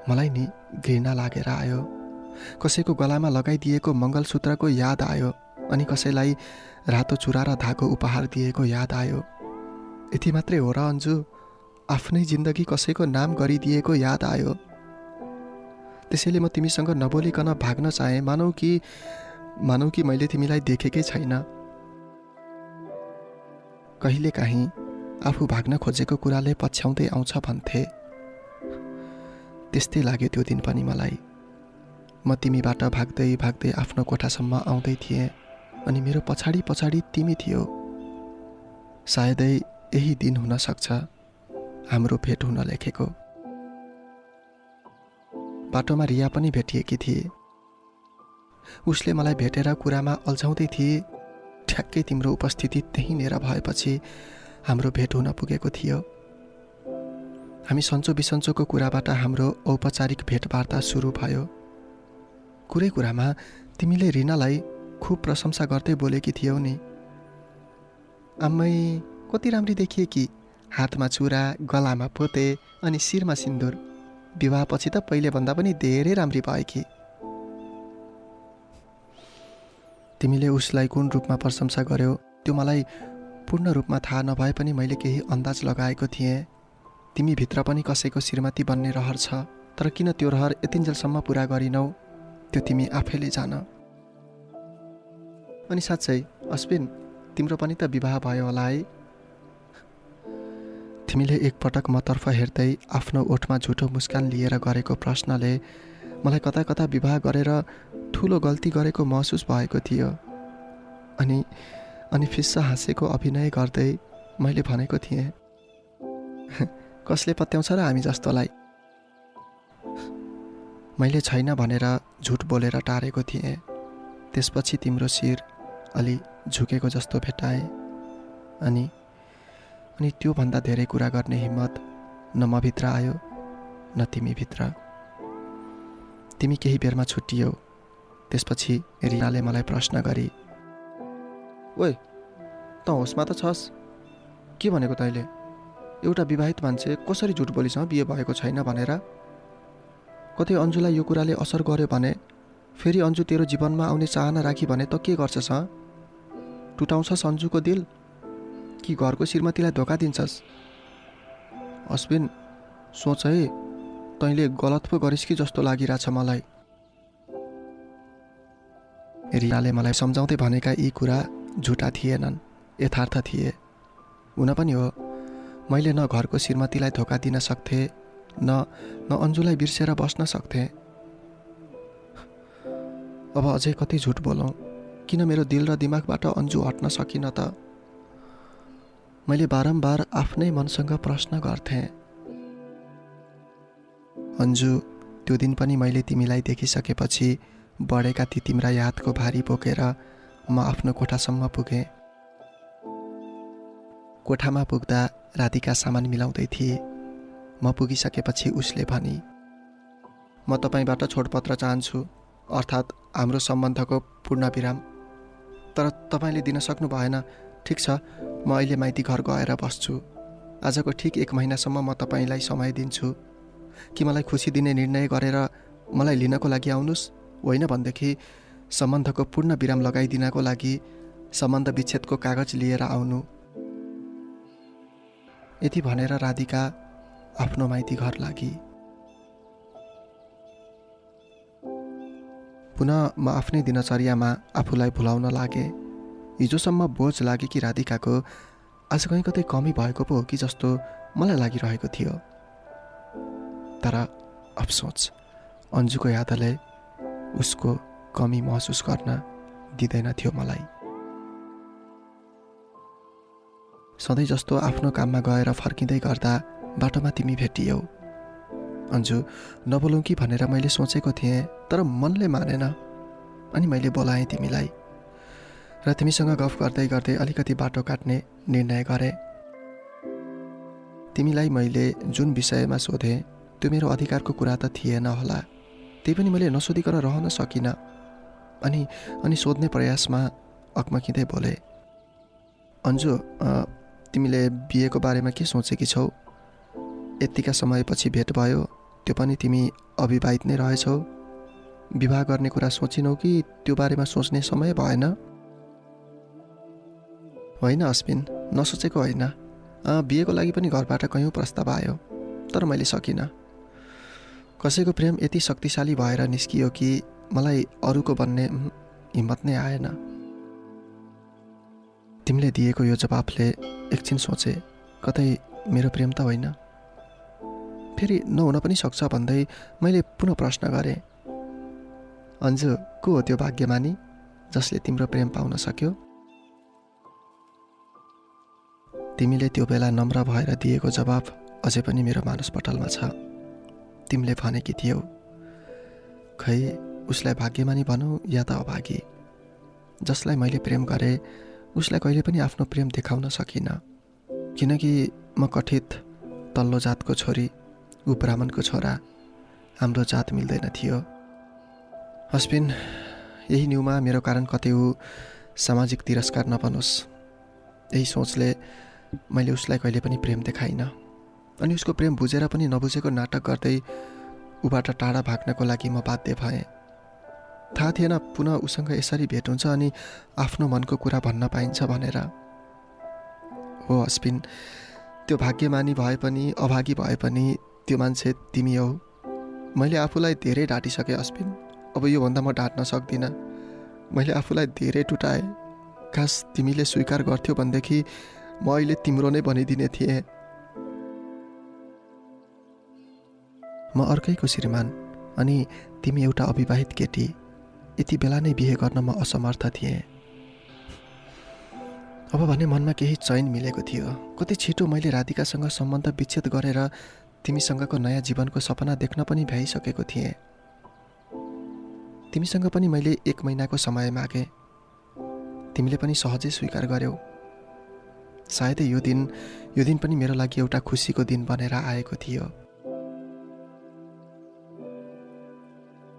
[SPEAKER 1] मलाई नि घृणा लागेर आयो। कसैको गलामा लगाइदिएको मङ्गलसूत्रको याद आयो अनि कसैलाई रातो चुरा र धागो उपहार दिएको याद आयो। यति मात्रै हो र अन्जु? आफ्नै जिन्दगी कसैको नाम गरिदिएको याद आयो। त्यसैले म तिमीसँग नबोलिकन भाग्न चाहेँ, मानौ कि मैले तिमीलाई देखेकै छैन। कहिलेकाहीँ आफू भाग्न खोजेको कुराले पछ्याउँदै आउँछ भन्थे। त्यस्तै लाग्यो त्यो दिन पनि मलाई। म तिमीबाट भाग्दै भाग्दै आफ्नो कोठासम्म आउँदै थिएँ अनि मेरो पछाडि पछाडि तिमी थियो। सायदै यही दिन हुन सक्छ हाम्रो भेट हुन लेखेको। बाटोमा रिया पनि भेटिएकी थिए। उसले मलाई भेटेर कुरामा अल्झाउँदै थिए। ठ्याक्कै तिम्रो उपस्थिति त्यहीँनिर भएपछि हाम्रो भेट हुन पुगेको थियो। हामी सन्चो बिसन्चोको कुराबाट हाम्रो औपचारिक भेटवार्ता सुरु भयो। कुरै कुरामा तिमीले रिनालाई खुब प्रशंसा गर्दै बोलेकी थियौ नि। आम्मै कति राम्री देखिए कि, हातमा चुरा, गलामा पोते अनि शिरमा सिन्दुर। विवाहपछि त पहिले भन्दा पनि धेरै राम्री भए कि। तिमीले उसलाई कुन रूपमा प्रशंसा गर्यौ त्यो मलाई पूर्ण रूपमा थाहा नभए पनि मैले केही अन्दाज लगाएको थिएँ। तिमी भित्र पनि कसैको श्रीमती बन्ने रहर छ, तर किन त्यो रहर यतिन्जेलसम्म पुरा गरिनौ त्यो तिमी आफैले जान। अनि साँच्चै अश्विन, तिम्रो पनि त विवाह भयो होला है? तिमीले एकपटक मतर्फ हेर्दै आफ्नो ओठमा झुटो मुस्कान लिएर गरेको प्रश्नले मलाई कता कता विवाह गरेर ठुलो गल्ती गरेको महसुस भएको थियो। अनि फिस्सा हाँसेको अभिनय गर्दै मैले भनेको थिएँ, कसले पत्याउँछ र हामी जस्तोलाई। मैले छैन भनेर झुट बोलेर टारेको थिएँ। त्यसपछि तिम्रो शिर अलि झुकेको जस्तो भेटाएँ। अनि त्योभन्दा धेरै कुरा गर्ने हिम्मत न म भित्र आयो न तिमी भित्र। तिमी केही बेरमा छुट्टियौ। त्यसपछि रिनाले मलाई प्रश्न गरी, ओए त होसमा त छस्? के भनेको तैँले? एउटा विवाहित मान्छे कसरी झुट बोलिसँग बिहे भएको छैन भनेर? कतै अन्जुलाई यो कुराले असर गर्यो भने, फेरि अन्जु तेरो जीवनमा आउने चाहना राखी भने त के गर्छस्? टुटाउँछस् अन्जुको दिल कि घरको श्रीमतीलाई धोका दिन्छस्? अश्विन, सोच है, तैँले गलत पो गरिस् कि जस्तो लागिरहेछ मलाई। रियाले मलाई सम्झाउँदै भनेका यी कुरा झुटा थिएनन्, यथार्थ थिए। हुन पनि हो, मैले न घरको श्रीमतीलाई धोका दिन सक्थेँ न अन्जुलाई बिर्सेर बस्न सक्थेँ। अब अझै कति झुट बोलौँ? किन मेरो दिल र दिमागबाट अन्जु हट्न सकिन त? मैले बारम्बार आफ्नै मनसँग प्रश्न गर्थेँ। अन्जु, त्यो दिन पनि मैले तिमीलाई देखिसकेपछि बढेका ती तिम्रा यादको भारी बोकेर म आफ्नो कोठासम्म पुगेँ। कोठामा पुग्दा राधिका सामान मिलाउँदै थिए। म पुगिसकेपछि उसले भनी, म तपाईँबाट छोडपत्र चाहन्छु, अर्थात् हाम्रो सम्बन्धको पूर्णविराम। तर तपाईँले दिन सक्नु भएन। ठिक छ, म अहिले माइती घर गएर बस्छु। आजको ठिक 1 महिनासम्म म तपाईँलाई समय दिन्छु। कि मलाई खुसी दिने निर्णय गरेर मलाई लिनको लागि आउनुहोस्, होइन भनेदेखि सम्बन्धको पूर्ण विराम लगाइदिनको लागि सम्बन्ध विच्छेदको कागज लिएर आउनु। यति भनेर राधिका आफ्नो माइती घर लागि। पुनः म आफ्नै दिनचर्यामा आफूलाई भुलाउन लागेँ। हिजोसम्म बोझ लागे कि राधिकाको आज कहीँ कतै कमी भएको पो हो कि जस्तो मलाई लागिरहेको थियो। तर अफसोच, अन्जुको यादले उसको कमी महसुस गर्न दिँदैन थियो मलाई। सधैँ जस्तो आफ्नो काममा गएर फर्किँदै गर्दा बाटोमा तिमी भेटियौ। अन्जु, नबोलौँ कि भनेर मैले सोचेको थिएँ, तर मनले मानेन। अनि मैले बोलाएँ तिमीलाई र तिमीसँग गफ गर्दै गर्दै अलिकति बाटो काट्ने निर्णय गरेँ। तिमीलाई मैले जुन विषयमा सोधेँ त्यो मेरो अधिकारको कुरा त थिएन होला, त्यही पनि मैले नसोधिकन रहन सकिनँ। अनि सोध्ने प्रयासमा अकमकिँदै बोले, अन्जु, तिमीले बिहेको बारेमा के सोचेकी छौ? यत्तिका समयपछि भेट भयो, त्यो पनि तिमी अविवाहित नै रहेछौ। विवाह गर्ने कुरा सोचिनौ कि त्यो बारेमा सोच्ने समय भएन? होइन अश्विन, नसोचेको होइन। बिहेको लागि पनि घरबाट कयौँ प्रस्ताव आयो, तर मैले सकिनँ। कसैको प्रेम यति शक्तिशाली भएर निस्कियो कि मलाई अरूको बन्ने हिम्मत नै आएन। तिमीले दिएको यो जवाफले एकछिन सोचे, कतै मेरो प्रेम त होइन? फेरि नहुन पनि सक्छ भन्दै मैले पुनः प्रश्न गरेँ, अन्जु, को हो त्यो भाग्यमानी जसले तिम्रो प्रेम पाउन सक्यो? तिमीले त्यो बेला नम्र भएर दिएको जवाफ अझै पनि मेरो मानसपटलमा छ। तिमीले भनेकी थियौ, खै उसलाई भाग्यमानी भनौँ या त अभागी, जसलाई मैले प्रेम गरेँ उसलाई कहिले पनि आफ्नो प्रेम देखाउन सकिनँ, किनकि म कथित तल्लो जातको छोरी, ऊ ब्राह्मणको छोरा, हाम्रो जात मिल्दैन थियो। अश्विन, यही न्युमा मेरो कारण कतै ऊ सामाजिक तिरस्कार नबनोस्, यही सोचले मैले उसलाई कहिले पनि प्रेम देखाइनँ। अनि उसको प्रेम बुझेर पनि नबुझेको नाटक गर्दै ऊबाट टाढा भाग्नको लागि म बाध्य भएँ। थाहा थिएन पुनः उसँग यसरी भेट हुन्छ अनि आफ्नो मनको कुरा भन्न पाइन्छ भनेर। हो अश्विन, त्यो भाग्यमानी भए पनि अभागी भए पनि त्यो मान्छे तिमी हौ। मैले आफूलाई धेरै डाँटिसकेँ अश्विन, अब योभन्दा म डाँट्न सक्दिनँ। मैले आफूलाई धेरै टुटाएँ। खास तिमीले स्वीकार गर्थ्यौ भनेदेखि म अहिले तिम्रो नै भनिदिने थिएँ। म अर्कैको श्रीमान अनि तिमी एउटा अविवाहित केटी, यति बेला नै बिहे गर्न म असमर्थ थिएँ। अब भने मनमा केही चैन मिलेको थियो। कति छिटो मैले राधिकासँग सम्बन्ध विच्छेद गरेर तिमीसँगको नयाँ जीवनको सपना देख्न पनि भ्याइसकेको थिएँ। तिमीसँग पनि मैले 1 महिनाको समय मागेँ, तिमीले पनि सहजै स्वीकार गर्यौ। सायदै यो दिन पनि मेरो लागि एउटा खुसीको दिन बनेर आएको थियो।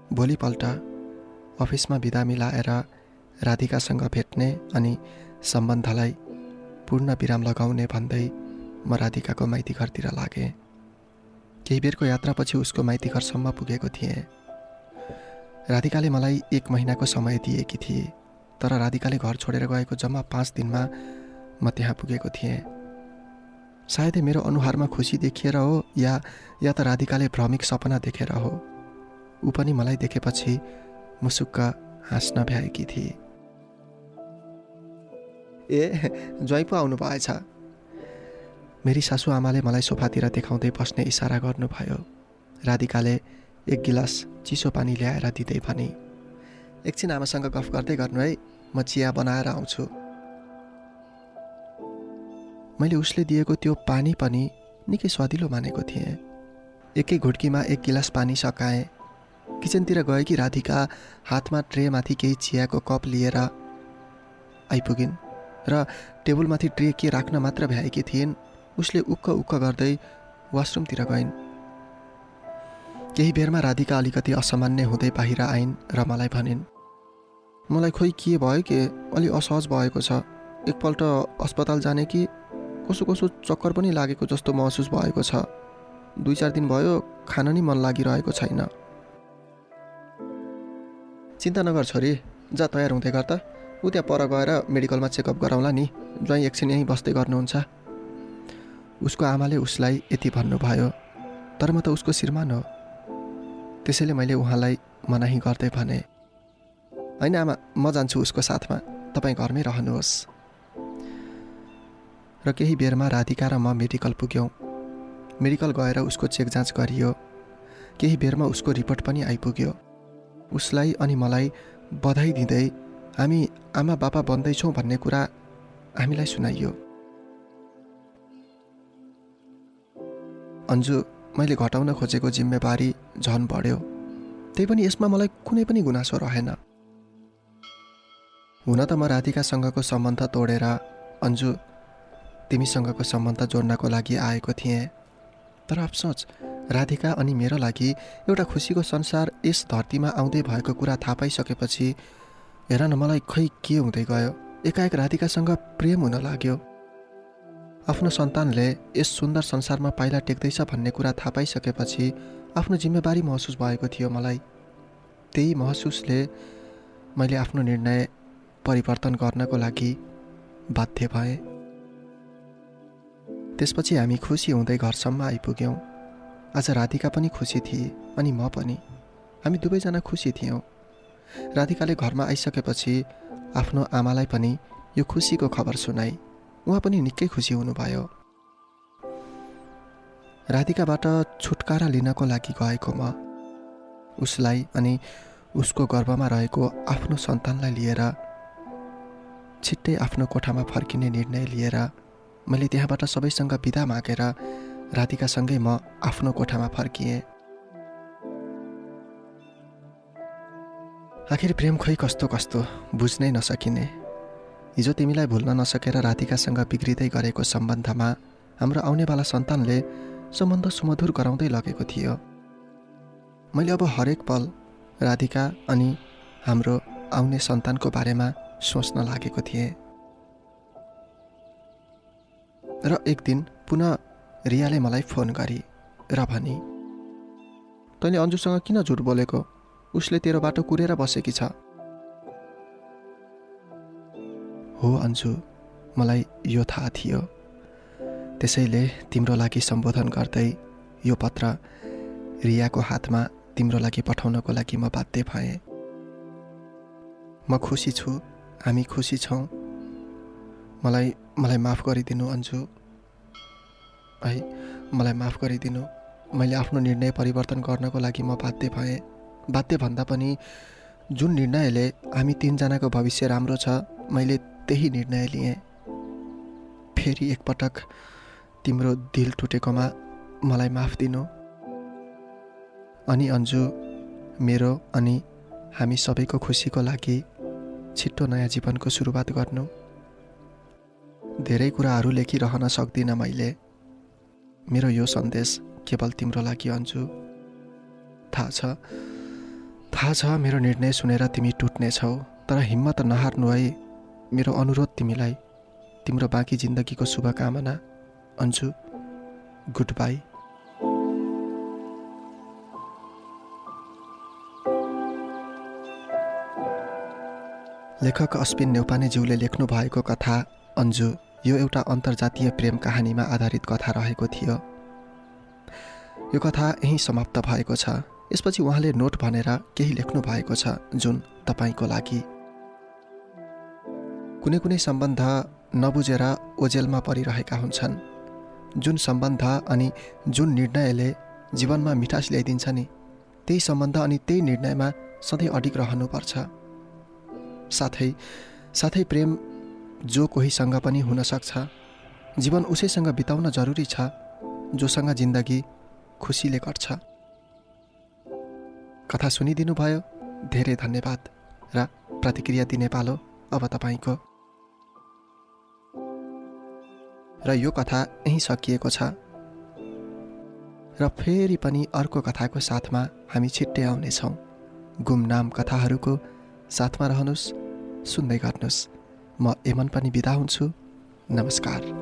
[SPEAKER 1] भोलिपल्ट अफिसमा बिदा मिलाएर राधिकासँग भेट्ने अनि सम्बन्धलाई पूर्ण विराम लगाउने भन्दै म राधिकाको माइती घरतिर लागेँ। केही बेरको यात्रापछि उसको माइती घरसम्म पुगेको थिएँ। राधिकाले मलाई 1 महिनाको समय दिएकी थिए, तर राधिकाले घर छोडेर गएको जम्मा 5 दिनमा म त्यहाँ पुगेको थिएँ। सायदै मेरो अनुहारमा खुसी देखिएर हो या त राधिकाले भ्रमिक सपना देखेर हो, ऊ पनि मलाई देखेपछि मुसुक्क हाँस्न भ्याएकी थिए। ए, ज्वाइँ पो आउनु भएछ। मेरी सासू आमाले मलाई सोफातिर देखाउँदै बस्ने इसारा गर्नुभयो। राधिकाले 1 गिलास चिसो पानी ल्याएर दिँदै भने, एकछिन आमासँग गफ गर्दै गर्नु है, म चिया बनाएर आउँछु। मैले उसले दिएको त्यो पानी पनि निकै स्वादिलो मानेको थिएँ। एकै घुट्कीमा 1 गिलास पानी सकाएँ। किचनतिर गएकी राधिका हातमा ट्रेमाथि केही चियाको कप लिएर आइपुगिन् र टेबलमाथि ट्रे के राख्न मात्र भ्याएकी थिइन्। उसले उक्क गर्दै वासरुमतिर गइन्। केही बेरमा राधिका अलिकति असामान्य हुँदै बाहिर आइन् र मलाई भनिन्, मलाई खोइ के भयो के अलि असहज भएको छ। एकपल्ट अस्पताल जाने कि कसो चक्कर पनि लागेको जस्तो महसुस भएको छ। 2-4 दिन भयो खान नि मन लागिरहेको छैन। चिन्ता नगर छोरी, जा तयार हुँदै गर त, ऊ त्यहाँ पर गएर मेडिकलमा चेकअप गराउँला नि, ज्वाइँ एकछिन यहीँ बस्दै गर्नुहुन्छ। उसको आमाले उसलाई यति भन्नुभयो, तर म त उसको श्रीमान हो। त्यसैले मैले उहाँलाई मनाही गर्दै भने, होइन आमा, म जान्छु उसको साथमा, तपाईँ घरमै रहनुहोस्। र केही बेरमा राधिका र म मेडिकल पुग्यौँ। मेडिकल गएर उसको चेक जाँच गरियो। केही बेरमा उसको रिपोर्ट पनि आइपुग्यो। उसलाई अनि मलाई बधाई दिँदै हामी आमा बाबा बन्दैछौँ भन्ने कुरा हामीलाई सुनाइयो। अन्जु, मैले घटाउन खोजेको जिम्मेवारी झन बढ्यो। त्यही पनि यसमा मलाई कुनै पनि गुनासो रहेन। हुन त म राधिकासँगको सम्बन्ध तोडेर अन्जु तिमीसँगको सम्बन्ध जोड्नको लागि आएको थिएँ। तर अफसोच राधिका अनि मेरो लागि एउटा खुसीको संसार यस धरतीमा आउँदै भएको कुरा थाहा पाइसकेपछि हेर न मलाई खै के हुँदै गयो। एकाएक राधिकासँग प्रेम हुन लाग्यो। आफ्नो सन्तानले यस सुन्दर संसारमा पाइला टेक्दैछ भन्ने कुरा थाहा पाइसकेपछि आफ्नो जिम्मेवारी महसुस भएको थियो मलाई। त्यही महसुसले मैले आफ्नो निर्णय परिवर्तन गर्नको लागि बाध्य भएँ। त्यसपछि हामी खुसी हुँदै घरसम्म आइपुग्यौँ। आज राधिका पनि खुसी थिए अनि म पनि। हामी दुवैजना खुसी थियौँ। राधिकाले घरमा आइसकेपछि आफ्नो आमालाई पनि यो खुसीको खबर सुनाई। उहाँ पनि निकै खुसी हुनुभयो। राधिकाबाट छुटकारा लिनको लागि गएको म उसलाई अनि उसको गर्भमा रहेको आफ्नो सन्तानलाई लिएर छिट्टै आफ्नो कोठामा फर्किने निर्णय लिएर मैले त्यहाँबाट सबैसँग बिदा मागेर राधिकासँगै म आफ्नो कोठामा फर्किएँ। आखिर प्रेम खै कस्तो कस्तो बुझ्नै नसकिने। हिजो तिमीलाई भुल्न नसकेर राधिकासँग बिग्रिँदै गरेको सम्बन्धमा हाम्रो आउनेवाला सन्तानले सम्बन्ध सुमधुर गराउँदै लगेको थियो। मैले अब हरेक पल राधिका अनि हाम्रो आउने सन्तानको बारेमा सोच्न लागेको थिएँ। र एक दिन पुनः रियाले मलाई फोन गरी र भनी, तैँले अन्जुसँग किन झुट बोलेको? उसले तेरो बाटो कुरेर बसेकी छ। हो अन्जु, मलाई यो थाहा थियो। त्यसैले तिम्रो लागि सम्बोधन गर्दै यो पत्र रियाको हातमा तिम्रो लागि पठाउनको लागि म बाध्य भएँ। म खुसी छु, हामी खुसी छौँ। मलाई माफ गरिदिनु अन्जु। मलाई माफ गरिदिनु। मैले आफ्नो निर्णय परिवर्तन गर्नको लागि म बाध्य भएँ। बाध्य भन्दा पनि जुन निर्णयले हामी तीनजनाको भविष्य राम्रो छ, मैले त्यही निर्णय लिएँ। फेरि एकपटक तिम्रो दिल टुटेकोमा मलाई माफ दिनु। अनि अन्जु, मेरो अनि हामी सबैको खुसीको लागि छिट्टो नयाँ जीवनको सुरुवात गर्नु। धेरै कुराहरू लेखिरहन सक्दिनँ मैले। मेरो यो सन्देश केवल तिम्रो लागि अन्जु। थाहा छ मेरो निर्णय सुनेर तिमी टुट्नेछौ, तर हिम्मत नहार्नु है। मेरो अनुरोध तिमीलाई। तिम्रो बाँकी जिन्दगीको शुभकामना अन्जु। Good by. लेखक अश्विन न्यौपानेज्यूले लेख्नु भएको कथा अन्जु यो एउटा अन्तर्जातीय प्रेम कहानीमा आधारित कथा रहेको थियो। यो कथा यहीँ समाप्त भएको छ। यसपछि उहाँले नोट भनेर केही लेख्नु भएको छ जुन तपाईँको लागि। कुनै कुनै सम्बन्ध नबुझेर ओझेलमा परिरहेका हुन्छन्। जुन सम्बन्ध अनि जुन निर्णयले जीवनमा मिठास ल्याइदिन्छ नि, त्यही सम्बन्ध अनि त्यही निर्णयमा सधैँ अडिग रहनुपर्छ। साथै प्रेम जो कोहीसँग पनि हुन सक्छ। जीवन उसैसँग बिताउन जरुरी छ जोसँग जिन्दगी खुसीले कट्छ। कथा सुनिदिनु भयो, धेरै धन्यवाद। र प्रतिक्रिया दिने पालो अब तपाईँको। र यो कथा यहीँ सकिएको छ। र फेरि पनि अर्को कथाको साथमा हामी छिट्टै आउनेछौँ। गुमनाम कथाहरूको साथमा रहनुहोस्, सुन्दै गर्नुहोस्। म एमन पनि बिदा हुन्छु। नमस्कार।